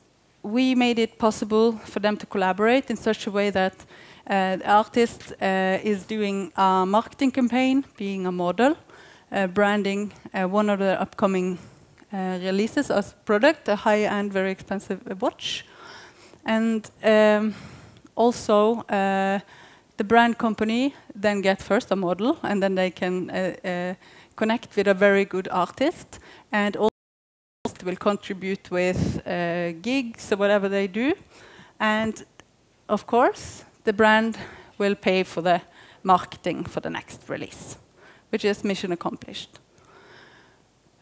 we made it possible for them to collaborate in such a way that The artist is doing a marketing campaign, being a model, branding one of the upcoming releases as product, a high-end, very expensive watch. And also, the brand company then get first a model, and then they can connect with a very good artist, and also will contribute with gigs or whatever they do. And of course, the brand will pay for the marketing for the next release, which is mission accomplished.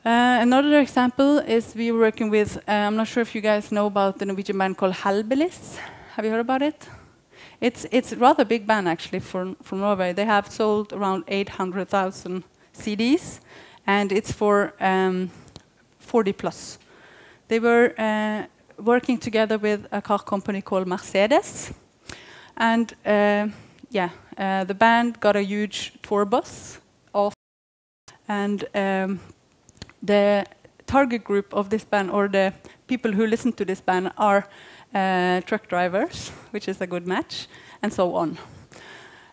Another example is we were working with, I'm not sure if you guys know about the Norwegian band called Hellbillies. Have you heard about it? It's a rather big band actually from Norway. They have sold around 800,000 CDs, and it's for 40 plus. They were working together with a car company called Mercedes, and the band got a huge tour bus off, and the target group of this band, or the people who listen to this band, are truck drivers, which is a good match, and so on.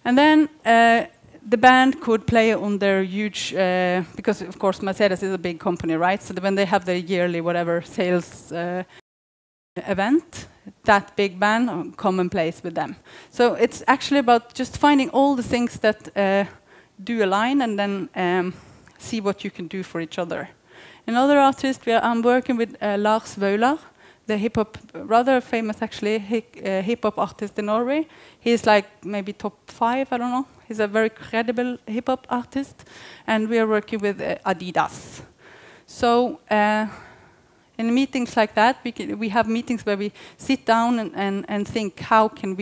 And then the band could play on their huge, because of course Mercedes is a big company, right? So when they have their yearly whatever sales event, that big band come and plays with them. So it's actually about just finding all the things that do align, and then see what you can do for each other. Another artist, I'm working with Lars Vaular, the hip-hop, rather famous actually, hip-hop artist in Norway. He's like maybe top 5, I don't know. He's a very credible hip-hop artist, and we are working with Adidas. So in meetings like that, we have meetings where we sit down and think, how can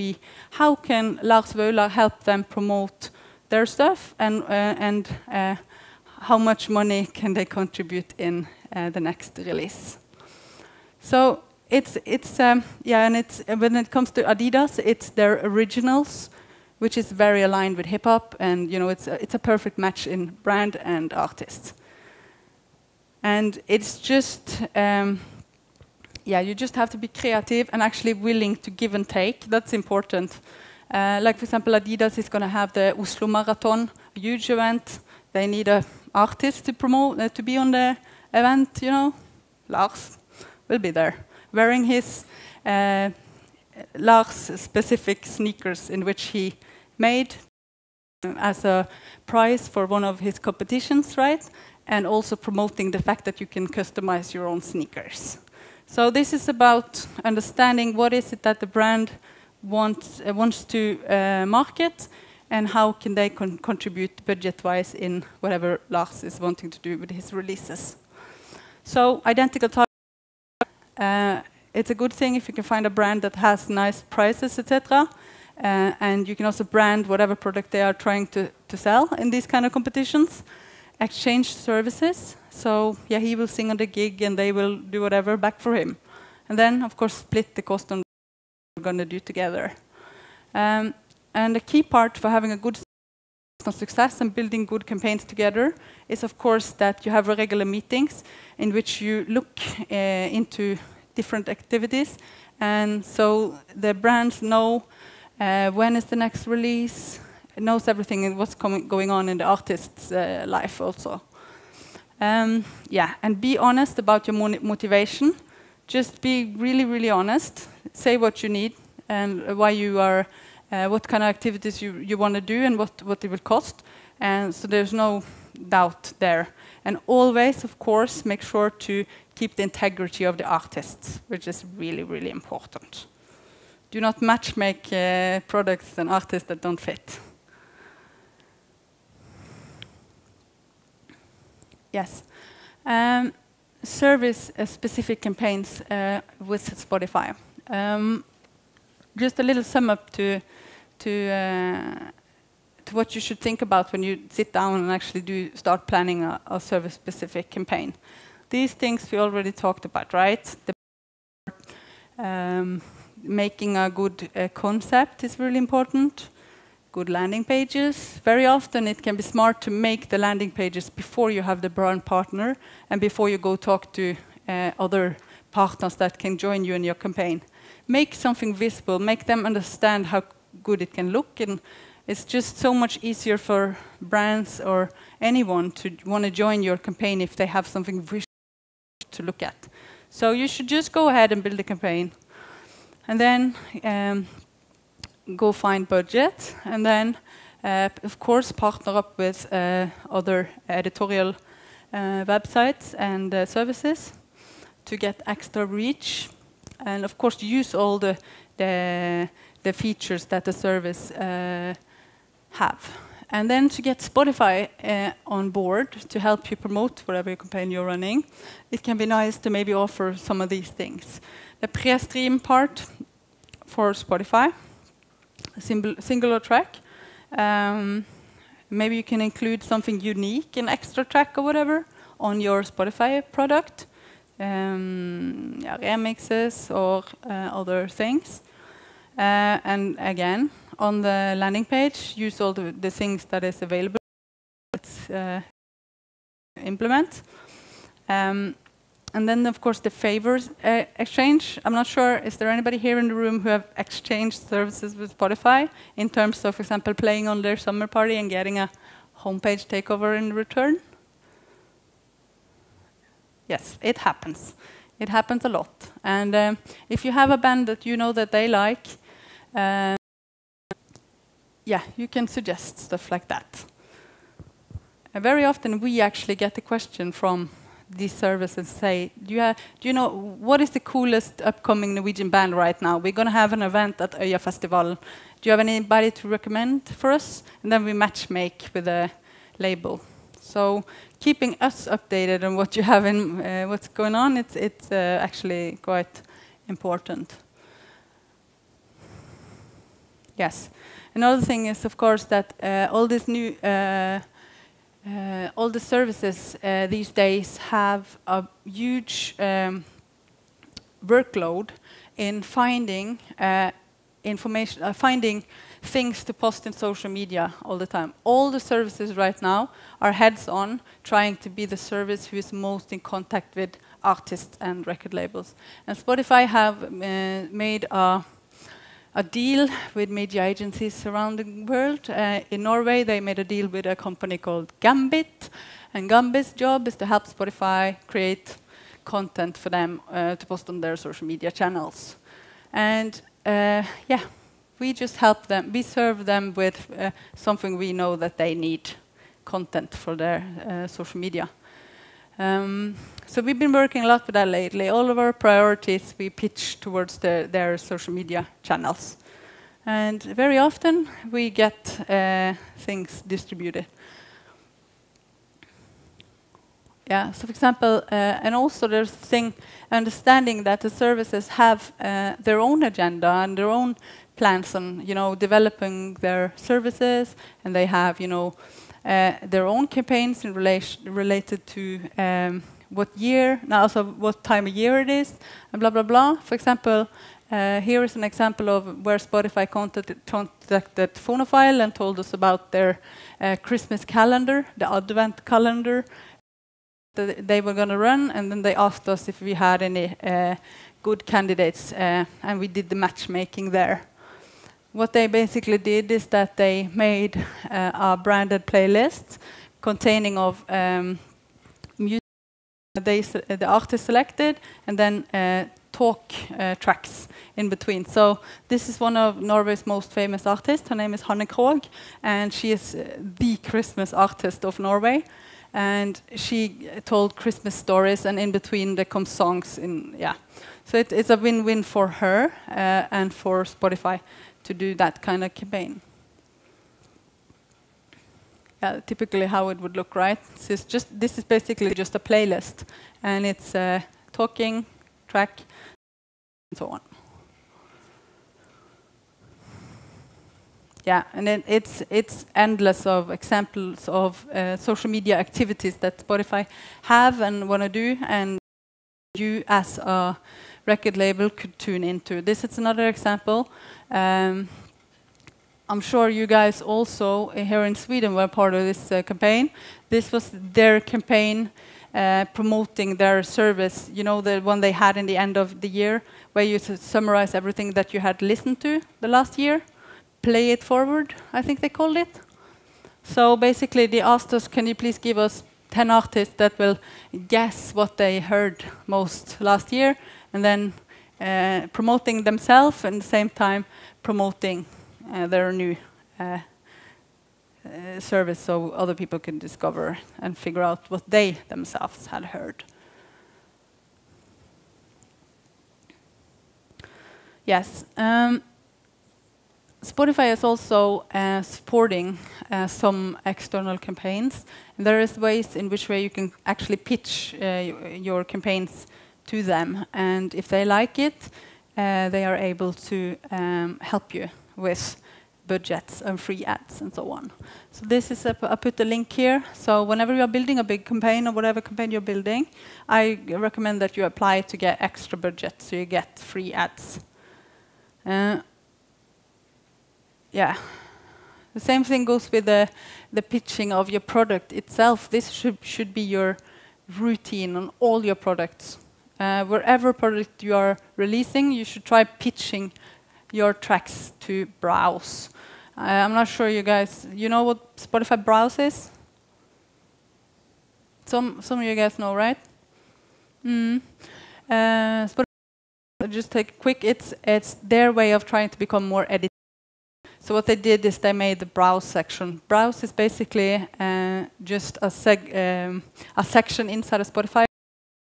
Lars Vaular help them promote their stuff, and how much money can they contribute in the next release. So it's when it comes to Adidas, it's their originals, which is very aligned with hip hop, and it's a perfect match in brand and artist. And it's just you just have to be creative and actually willing to give and take. That's important. Like for example, Adidas is going to have the Oslo Marathon, a huge event. They need an artist to promote, to be on the event. Lars will be there, wearing his Lars-specific sneakers, in which he made as a prize for one of his competitions, right? And also promoting the fact that you can customize your own sneakers. So this is about understanding what is it that the brand wants to market, and how can they contribute budget-wise in whatever Lars is wanting to do with his releases. So identical target, it's a good thing if you can find a brand that has nice prices, etc. And you can also brand whatever product they are trying to sell in these kind of competitions. Exchange services, so he will sing on the gig and they will do whatever back for him. And then, of course, split the cost on what we're going to do together. And the key part for having a good success and building good campaigns together is, of course, that you have regular meetings in which you look into different activities, and so the brands know when is the next release. It knows everything and what's going on in the artist's life also. And be honest about your motivation. Just be really, really honest. Say what you need and why you are, what kind of activities you want to do and what it will cost. And so there's no doubt there. And always, of course, make sure to keep the integrity of the artists, which is really, really important. Do not matchmake products and artists that don't fit. Yes. Service-specific campaigns with Spotify. Just a little sum up to what you should think about when you sit down and actually start planning a service-specific campaign. These things we already talked about, right? Making a good concept is really important. Good landing pages. Very often it can be smart to make the landing pages before you have the brand partner and before you go talk to other partners that can join you in your campaign. Make something visible. Make them understand good it can look, and it's just so much easier for brands or anyone to want to join your campaign if they have something visual to look at. So you should just go ahead and build a campaign, and then go find budget, and then of course partner up with other editorial websites and services to get extra reach, and of course use all the features that the service have. And then to get Spotify on board to help you promote whatever campaign you're running, it can be nice to maybe offer some of these things. The pre-stream part for Spotify, a singular track. Maybe you can include something unique, an extra track or whatever, on your Spotify product. Yeah, remixes or other things. And again, on the landing page, use all the things that is available. Let's implement. And then, of course, the favors exchange. I'm not sure, is there anybody here in the room who have exchanged services with Spotify in terms of, for example, playing on their summer party and getting a homepage takeover in return? Yes, it happens. It happens a lot. And if you have a band that you know that they like, yeah, you can suggest stuff like that. Very often we actually get the question from these services, say, do you know, what is the coolest upcoming Norwegian band right now? We're going to have an event at Øya Festival. Do you have anybody to recommend for us? And then we match make with a label. So keeping us updated on what you have in what's going on, it's actually quite important. Yes. Another thing is, of course, that all these new all the services these days have a huge workload in finding information, finding things to post in social media all the time. All the services right now are heads-on, trying to be the service who is most in contact with artists and record labels. And Spotify have made a deal with media agencies around the world. In Norway, they made a deal with a company called Gambit. And Gambit's job is to help Spotify create content for them to post on their social media channels. And yeah, we just help them. We serve them with something we know that they need, content for their social media. So we've been working a lot with that lately. All of our priorities we pitch towards their social media channels. And very often we get things distributed. Yeah, so for example, and also there's the thing, understanding that the services have their own agenda and their own plans on, you know, developing their services, and they have, you know, their own campaigns in related to what year, now also what time of year it is, and blah, blah, blah. For example, here is an example of where Spotify contacted Phonophile and told us about their Christmas calendar, the Advent calendar that they were going to run, and then they asked us if we had any good candidates, and we did the matchmaking there. What they basically did is that they made a branded playlist containing of music the artist selected, and then talk tracks in between. So this is one of Norway's most famous artists. Her name is Hanne Krogh, and she is the Christmas artist of Norway. And she told Christmas stories, and in between there come songs. Yeah, so it's a win-win for her and for Spotify to do that kind of campaign. Yeah, typically how it would look, right? So this is basically just a playlist, and it's talking, track, and so on. Yeah, and then it's endless of examples of social media activities that Spotify have and want to do, and you as a record label could tune into. This is another example. I'm sure you guys also here in Sweden were part of this campaign. This was their campaign promoting their service, you know, the one they had in the end of the year, where you summarize everything that you had listened to the last year. Play It Forward, I think they called it. So basically, they asked us, can you please give us 10 artists that will guess what they heard most last year, and then promoting themselves and at the same time promoting their new service so other people can discover and figure out what they themselves had heard. Yes. Spotify is also supporting some external campaigns. And there is ways in which way you can actually pitch your campaigns to them. And if they like it, they are able to help you with budgets and free ads and so on. So this is, I put a link here. So whenever you are building a big campaign or whatever campaign you're building, I recommend that you apply to get extra budget so you get free ads. Yeah, the same thing goes with the pitching of your product itself. This should be your routine on all your products. Wherever product you are releasing, you should try pitching your tracks to Browse. I'm not sure you guys, you know what Spotify Browse is? Some of you guys know, right? Spotify, just take a quick, it's their way of trying to become more edited. So what they did is they made the Browse section. Browse is basically just a section inside of Spotify,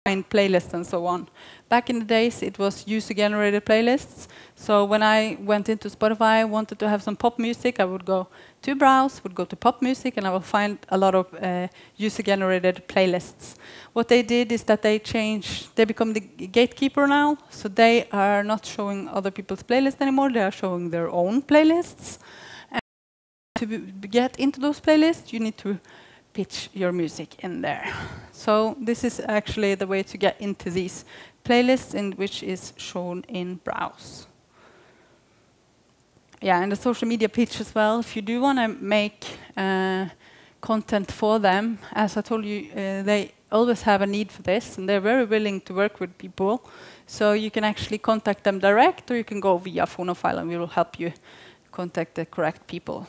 and playlists and so on. Back in the days, it was user-generated playlists. So when I went into Spotify, wanted to have some pop music, I would go to Browse, would go to pop music, and I would find a lot of user-generated playlists. What they did is that they become the gatekeeper now. So they are not showing other people's playlists anymore. They are showing their own playlists. And to get into those playlists, you need to pitch your music in there. So this is actually the way to get into these playlists, in which is shown in Browse. Yeah, and the social media pitch as well. If you do want to make content for them, as I told you, they always have a need for this, and they're very willing to work with people. So you can actually contact them direct, or you can go via Phonofile, and we will help you contact the correct people.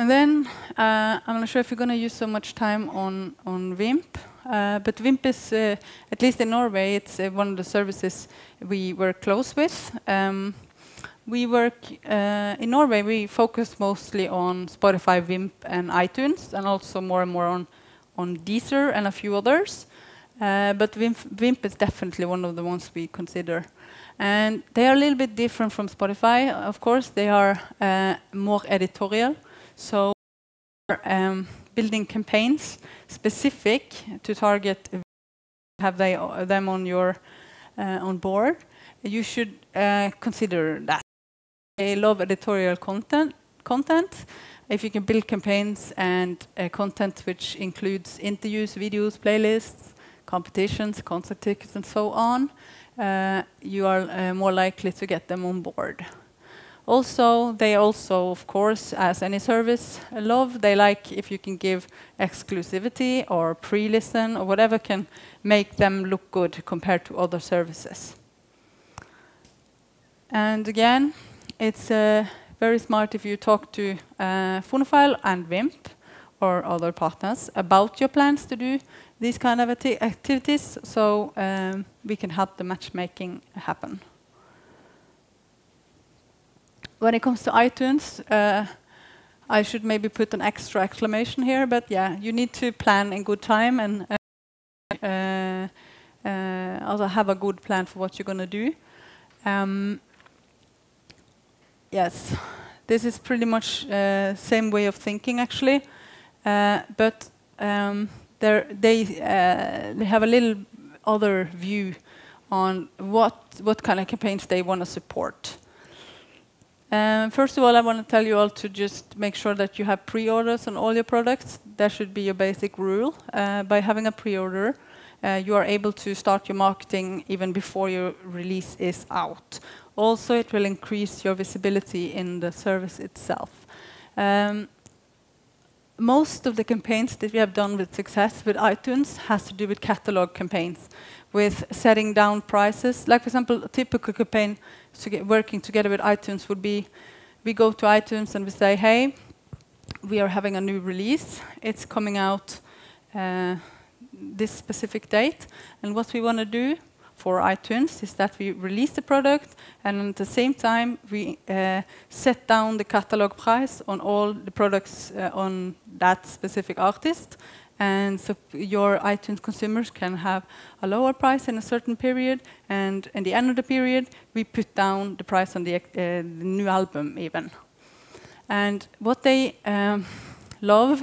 And then, I'm not sure if you're going to use so much time on Vimp, but Vimp is, at least in Norway, it's one of the services we work close with. We work, in Norway, we focus mostly on Spotify, Vimp, and iTunes, and also more and more on Deezer and a few others. But Vimp is definitely one of the ones we consider. And they are a little bit different from Spotify. Of course, they are more editorial. So building campaigns specific to target, have them on your on board, you should consider that. They love editorial content. If you can build campaigns and content which includes interviews, videos, playlists, competitions, concert tickets, and so on, you are more likely to get them on board. Also, they also, of course, as any service, they like if you can give exclusivity or pre-listen or whatever can make them look good compared to other services. And again, it's very smart if you talk to Phonofile and Vimp or other partners about your plans to do these kind of activities, so we can help the matchmaking happen. When it comes to iTunes, I should maybe put an extra exclamation here, but yeah, you need to plan in good time and also have a good plan for what you're going to do. Yes, this is pretty much same way of thinking actually, but they have a little other view on what kind of campaigns they want to support. First of all, I want to tell you all to just make sure that you have pre-orders on all your products. That should be your basic rule. By having a pre-order, you are able to start your marketing even before your release is out. Also, it will increase your visibility in the service itself. most of the campaigns that we have done with success with iTunes has to do with catalog campaigns, with setting down prices. Like, for example, a typical campaign working together with iTunes would be, we go to iTunes and we say, hey, we are having a new release. It's coming out this specific date. And what we want to do for iTunes is that we release the product, and at the same time we set down the catalog price on all the products on that specific artist, and so your iTunes consumers can have a lower price in a certain period, and in the end of the period we put down the price on the new album even. And what they love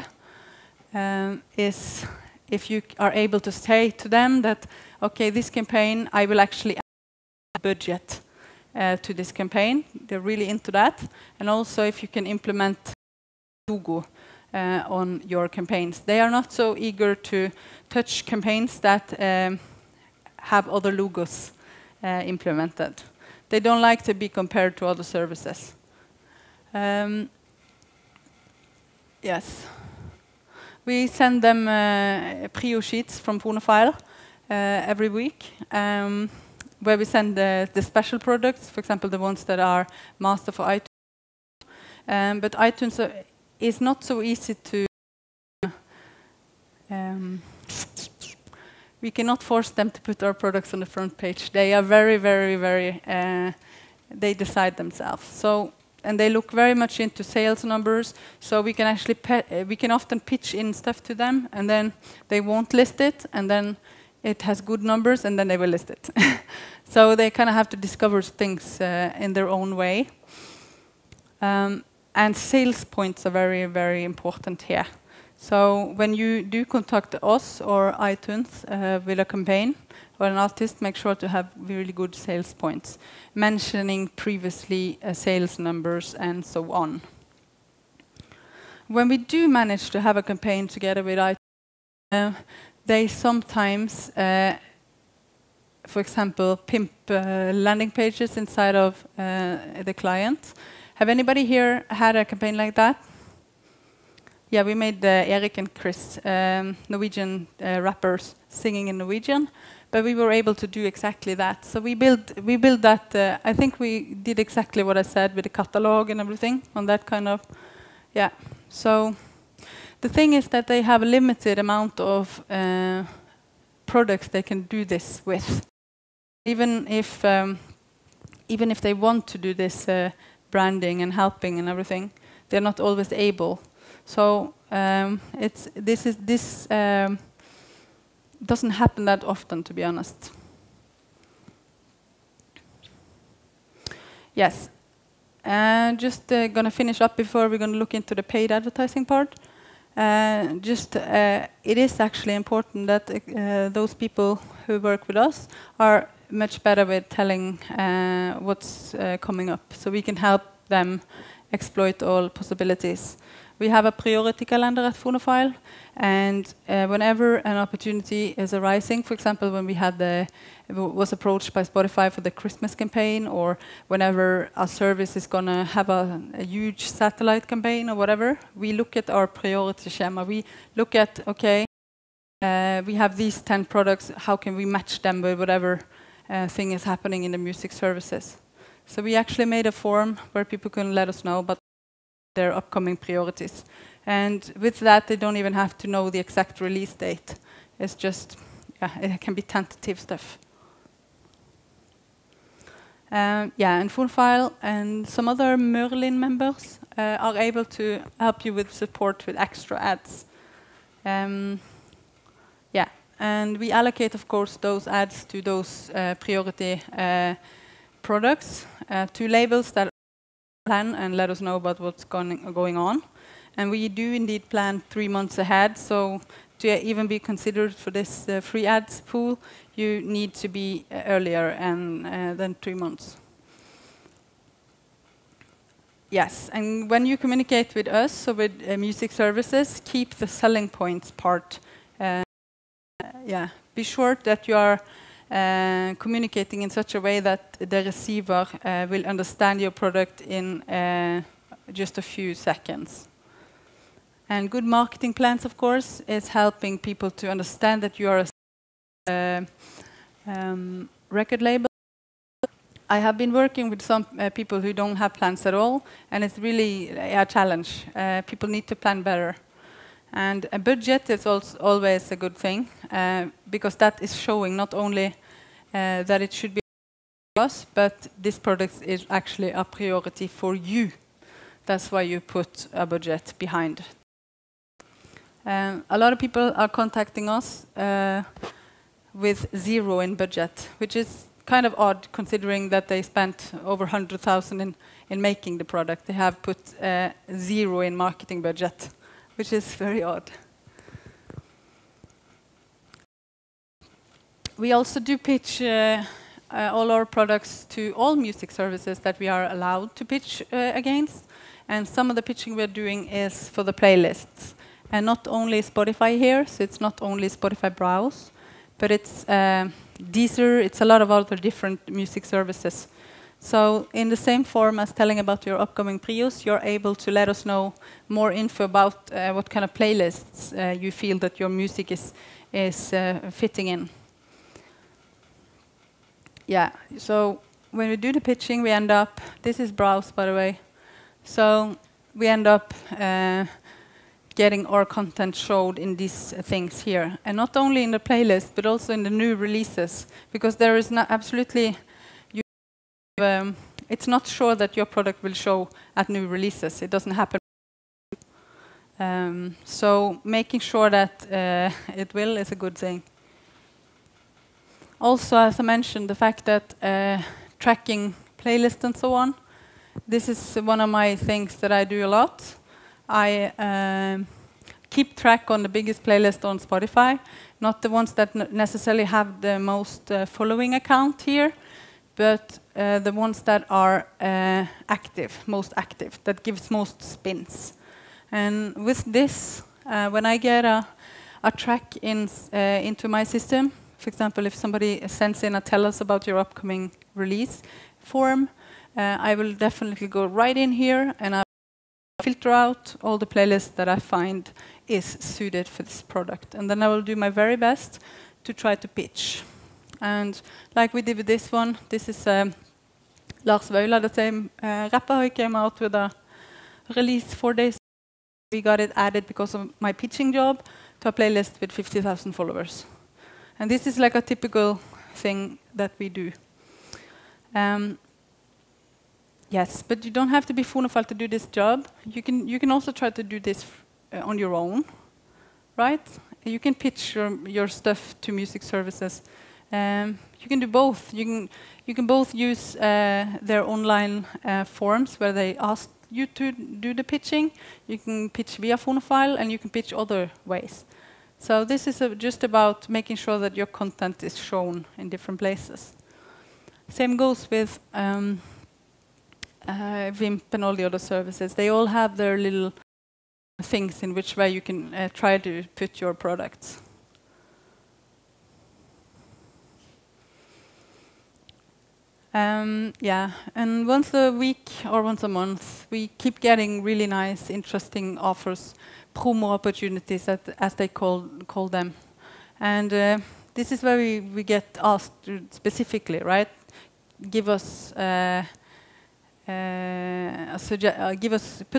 is if you are able to say to them that, okay, this campaign, I will actually add budget to this campaign. They're really into that. And also if you can implement logo on your campaigns. They are not so eager to touch campaigns that have other logos implemented. They don't like to be compared to other services. Yes. We send them Prio sheets from Fonofile every week, where we send the special products, for example, the ones that are master for iTunes. But iTunes is not so easy to... we cannot force them to put our products on the front page. They are very, very, very... they decide themselves. So, and they look very much into sales numbers, so we can actually we can often pitch in stuff to them, and then they won't list it, and then it has good numbers, and then they will list it. So they kind of have to discover things in their own way. And sales points are very, very important here. So when you do contact us or iTunes with a campaign or an artist, make sure to have really good sales points, mentioning previously sales numbers and so on. When we do manage to have a campaign together with iTunes, they sometimes, for example, pimp landing pages inside of the client. Have anybody here had a campaign like that? Yeah, we made Erik and Chris, Norwegian rappers singing in Norwegian, but we were able to do exactly that. So we built that. I think we did exactly what I said with the catalog and everything on that kind of, yeah. So the thing is that they have a limited amount of products they can do this with. Even if they want to do this branding and helping and everything, they're not always able. So this doesn't happen that often, to be honest. Yes, just gonna finish up before we're gonna look into the paid advertising part. It is actually important that those people who work with us are much better with telling what's coming up, so we can help them exploit all possibilities. We have a priority calendar at Fonofile, and whenever an opportunity is arising, for example, when we had was approached by Spotify for the Christmas campaign, or whenever a service is going to have a huge satellite campaign or whatever, we look at our priority schema. We look at, okay, we have these 10 products, how can we match them with whatever thing is happening in the music services? So we actually made a form where people can let us know about their upcoming priorities. And with that, they don't even have to know the exact release date. It's just, yeah, it can be tentative stuff. Yeah, and Fonofile and some other Merlin members are able to help you with support with extra ads. Yeah, and we allocate, of course, those ads to those priority products, to labels that plan and let us know about what's going on. And we do indeed plan 3 months ahead, so to even be considered for this free ads pool, you need to be earlier than 3 months. Yes, and when you communicate with us, so with music services, keep the selling points part. Yeah, be sure that you are communicating in such a way that the receiver will understand your product in just a few seconds. And good marketing plans, of course, is helping people to understand that you are a record label. I have been working with some people who don't have plans at all, and it's really a challenge. People need to plan better. And a budget is also always a good thing, because that is showing not only that it should be us, but this product is actually a priority for you. That's why you put a budget behind. A lot of people are contacting us with zero in budget, which is kind of odd considering that they spent over 100,000 in making the product. They have put zero in marketing budget, which is very odd. We also do pitch all our products to all music services that we are allowed to pitch against. And some of the pitching we're doing is for the playlists. And not only Spotify here, so it's not only Spotify Browse, but it's Deezer, it's a lot of other different music services. So in the same form as telling about your upcoming Prius, you're able to let us know more info about what kind of playlists you feel that your music is fitting in. Yeah, so when we do the pitching, we end up, this is Browse, by the way. So we end up getting our content showed in these things here. And not only in the playlist, but also in the new releases. Because there is not absolutely, it's not sure that your product will show at new releases. It doesn't happen. So making sure that it will is a good thing. Also, as I mentioned, the fact that tracking playlists and so on, this is one of my things that I do a lot. I keep track on the biggest playlist on Spotify, not the ones that necessarily have the most following account here, but the ones that are active, most active, that gives most spins. And with this, when I get a track into my system, for example, if somebody sends in a tell us about your upcoming release form, I will definitely go right in here and I filter out all the playlists that I find is suited for this product. And then I will do my very best to try to pitch. And like we did with this one, this is Lars Vaular, the same rapper who came out with a release 4 days. We got it added because of my pitching job to a playlist with 50,000 followers. And this is like a typical thing that we do. Yes, but you don't have to be Fonofile to do this job. You can also try to do this on your own, right? You can pitch your stuff to music services. You can do both. You can both use their online forums where they ask you to do the pitching. You can pitch via Fonofile, and you can pitch other ways. So this is just about making sure that your content is shown in different places. Same goes with Vimp and all the other services. They all have their little things in which way you can try to put your products. Yeah, and once a week or once a month, we keep getting really nice, interesting offers, promo opportunities, as they call them. And this is where we get asked specifically, right? Put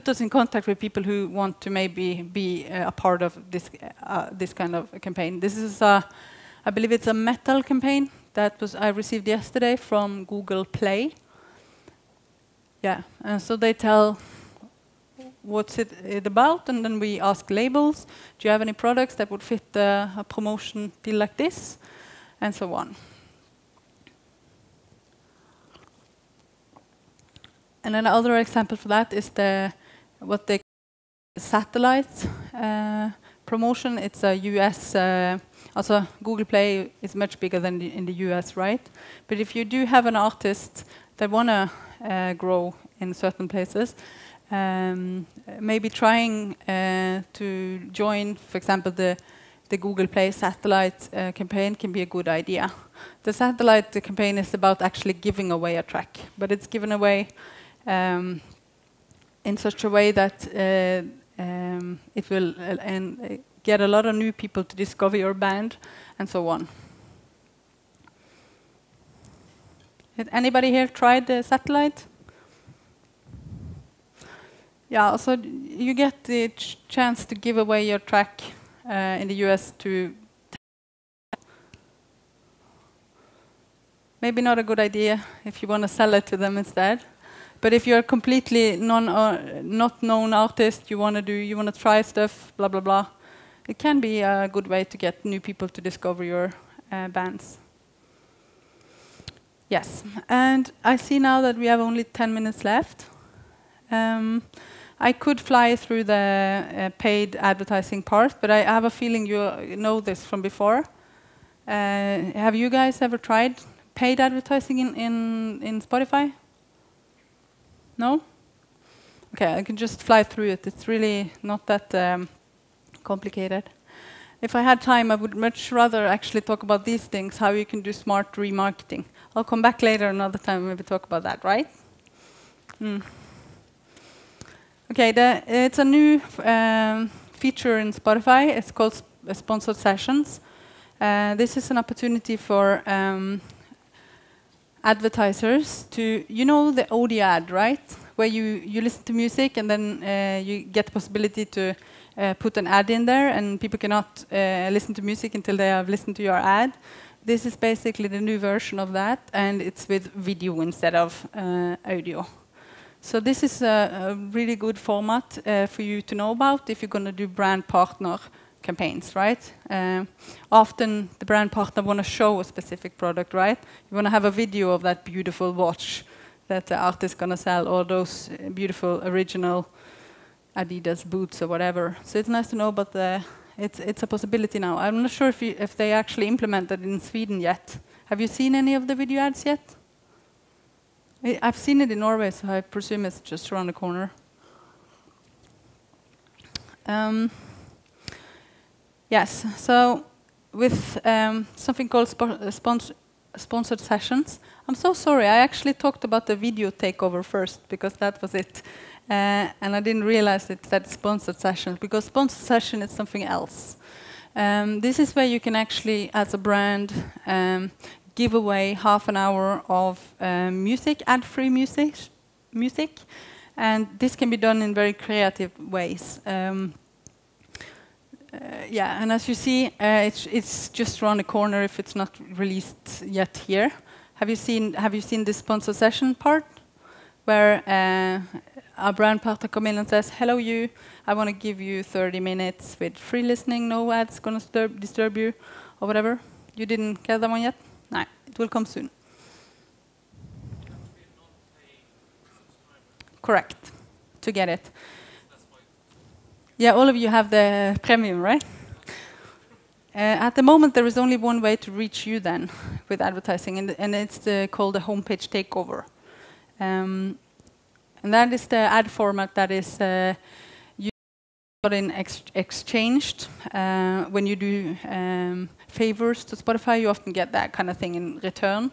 us in contact with people who want to maybe be a part of this kind of a campaign. This is I believe it's a metal campaign that I received yesterday from Google Play. Yeah, and so they tell what's it about, and then we ask labels, do you have any products that would fit a promotion deal like this, and so on. And another example for that is what they call satellite promotion. It's a US, also Google Play is much bigger than in the US, right? But if you do have an artist that want to grow in certain places, maybe trying to join, for example, the Google Play satellite campaign can be a good idea. The satellite campaign is about actually giving away a track, but it's given away in such a way that it will get a lot of new people to discover your band, and so on. Had anybody here tried the satellite? Yeah, so you get the chance to give away your track in the US to... Maybe not a good idea if you want to sell it to them instead. But if you're a completely not known artist, you want to try stuff, blah, blah, blah, it can be a good way to get new people to discover your bands. Yes, and I see now that we have only 10 minutes left. I could fly through the paid advertising part, but I have a feeling you know this from before. Have you guys ever tried paid advertising in Spotify? No? Okay, I can just fly through it. It's really not that complicated. If I had time, I would much rather actually talk about these things, how you can do smart remarketing. I'll come back later another time and maybe talk about that, right? Okay, it's a new feature in Spotify. It's called Sponsored Sessions. This is an opportunity for advertisers to, you know the audio ad, right? Where you listen to music and then you get the possibility to put an ad in there, and people cannot listen to music until they have listened to your ad. This is basically the new version of that, and it's with video instead of audio. So this is a really good format for you to know about if you're going to do brand partner campaigns, right? Often the brand partner want to show a specific product, right? You want to have a video of that beautiful watch that the artist is going to sell, or those beautiful original Adidas boots or whatever. So it's nice to know about it's a possibility now. I'm not sure if they actually implemented it in Sweden yet. Have you seen any of the video ads yet? I've seen it in Norway, so I presume it's just around the corner. Yes, so with something called sponsored sessions. I'm so sorry, I actually talked about the video takeover first, because that was it. And I didn't realize it said sponsored sessions, because sponsored session is something else. This is where you can actually, as a brand, give away half an hour of music, ad-free music. And this can be done in very creative ways. Yeah, and as you see, it's just around the corner if it's not released yet here. Have you seen this sponsor session part, where our brand partner come in and says, "Hello, you. I want to give you 30 minutes with free listening, no ads gonna disturb you, or whatever." You didn't get that one yet? No, it will come soon. Correct. To get it. Yeah, all of you have the premium, right? At the moment, there is only one way to reach you then with advertising, and it's called the homepage takeover. And that is the ad format that is exchanged. When you do favors to Spotify, you often get that kind of thing in return.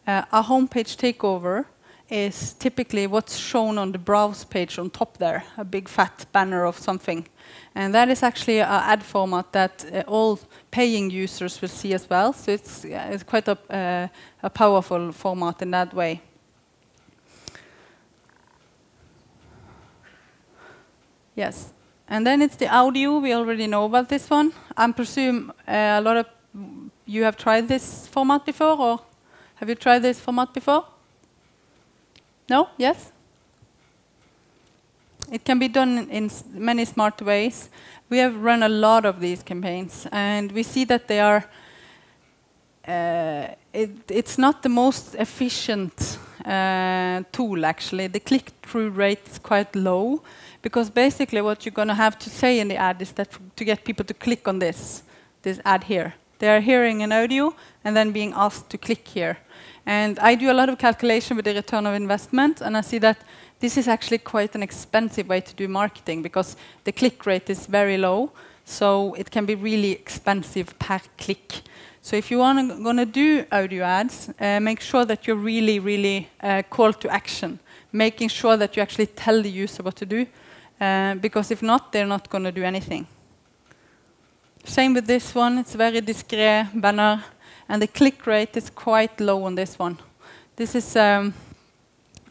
A homepage takeover is typically what's shown on the browse page on top there, a big fat banner of something. And that is actually an ad format that all paying users will see as well. So it's quite a powerful format in that way. Yes. And then it's the audio. We already know about this one. I presume a lot of you have tried this format before, or have you tried this format before? No? Yes? It can be done in many smart ways. We have run a lot of these campaigns, and we see that they are it's not the most efficient tool, actually. The click-through rate is quite low, because basically what you're going to have to say in the ad is that to get people to click on this ad here. They are hearing an audio and then being asked to click here. And I do a lot of calculation with the return of investment, and I see that this is actually quite an expensive way to do marketing, because the click rate is very low, so it can be really expensive per click. So if you are going to do audio ads, make sure that you're really, really call to action, making sure that you actually tell the user what to do. because if not, they're not going to do anything. Same with this one. It's very discreet banner, and the click rate is quite low on this one. This is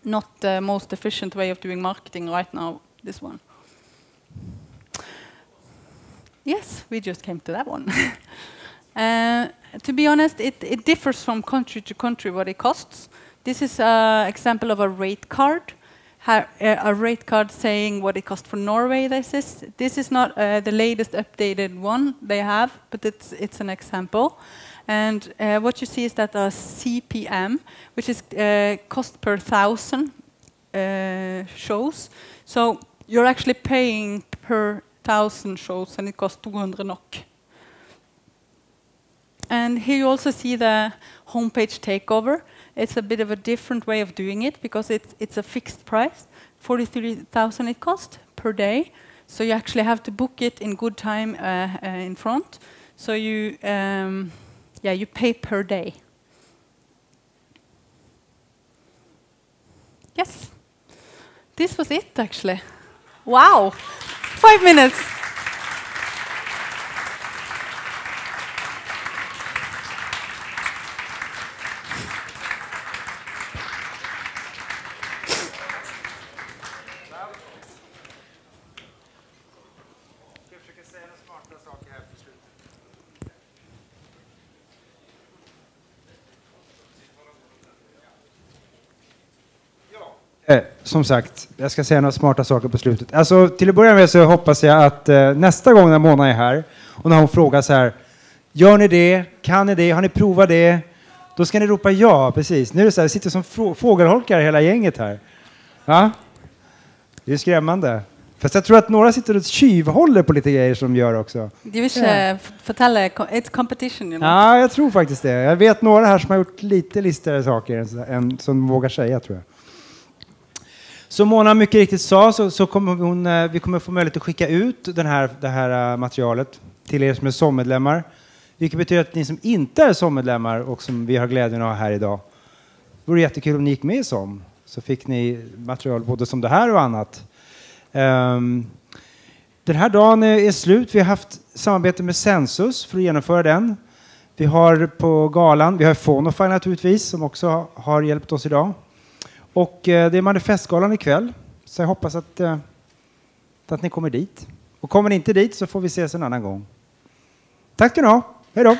not the most efficient way of doing marketing right now, this one. Yes, we just came to that one. To be honest, it differs from country to country what it costs. This is an example of a rate card. A rate card saying what it costs for Norway. This is not the latest updated one they have, but it's an example. And what you see is that a CPM, which is cost per 1,000 shows. So you're actually paying per 1,000 shows, and it costs 200 NOK. And here you also see the homepage takeover. It's a bit of a different way of doing it because it's a fixed price, 43,000 it costs per day. So you actually have to book it in good time in front. So you pay per day. Yes, this was it actually. Wow, 5 minutes. Som sagt, jag ska säga några smarta saker på slutet. Alltså, till att börja med så hoppas jag att nästa gång när Mona är här och när hon frågar så här, gör ni det? Kan ni det? Har ni provat det? Då ska ni ropa ja, precis. Nu är det så här, det sitter som fågelholkar hela gänget här. Ja? Det är skrämmande. Fast jag tror att några sitter och tjuvhåller på lite grejer som de gör också. Du vill förtälla, it's competition, you know? Ja, jag tror faktiskt det. Jag vet några här som har gjort lite listigare saker än som vågar säga, tror jag. Som Mona mycket riktigt sa så kommer vi kommer få möjlighet att skicka ut det här materialet till er som är SOM-medlemmar. Vilket betyder att ni som inte är SOM-medlemmar och som vi har glädjen att ha här idag, det vore jättekul om ni gick med i SOM. Så fick ni material både som det här och annat. Den här dagen är slut. Vi har haft samarbete med Census för att genomföra den. Vi har på galan, vi har Fonofy naturligtvis som också har hjälpt oss idag. Och det är manifestgalan ikväll. Så jag hoppas att ni kommer dit. Och kommer ni inte dit så får vi ses en annan gång. Tack ska ni ha. Hej då!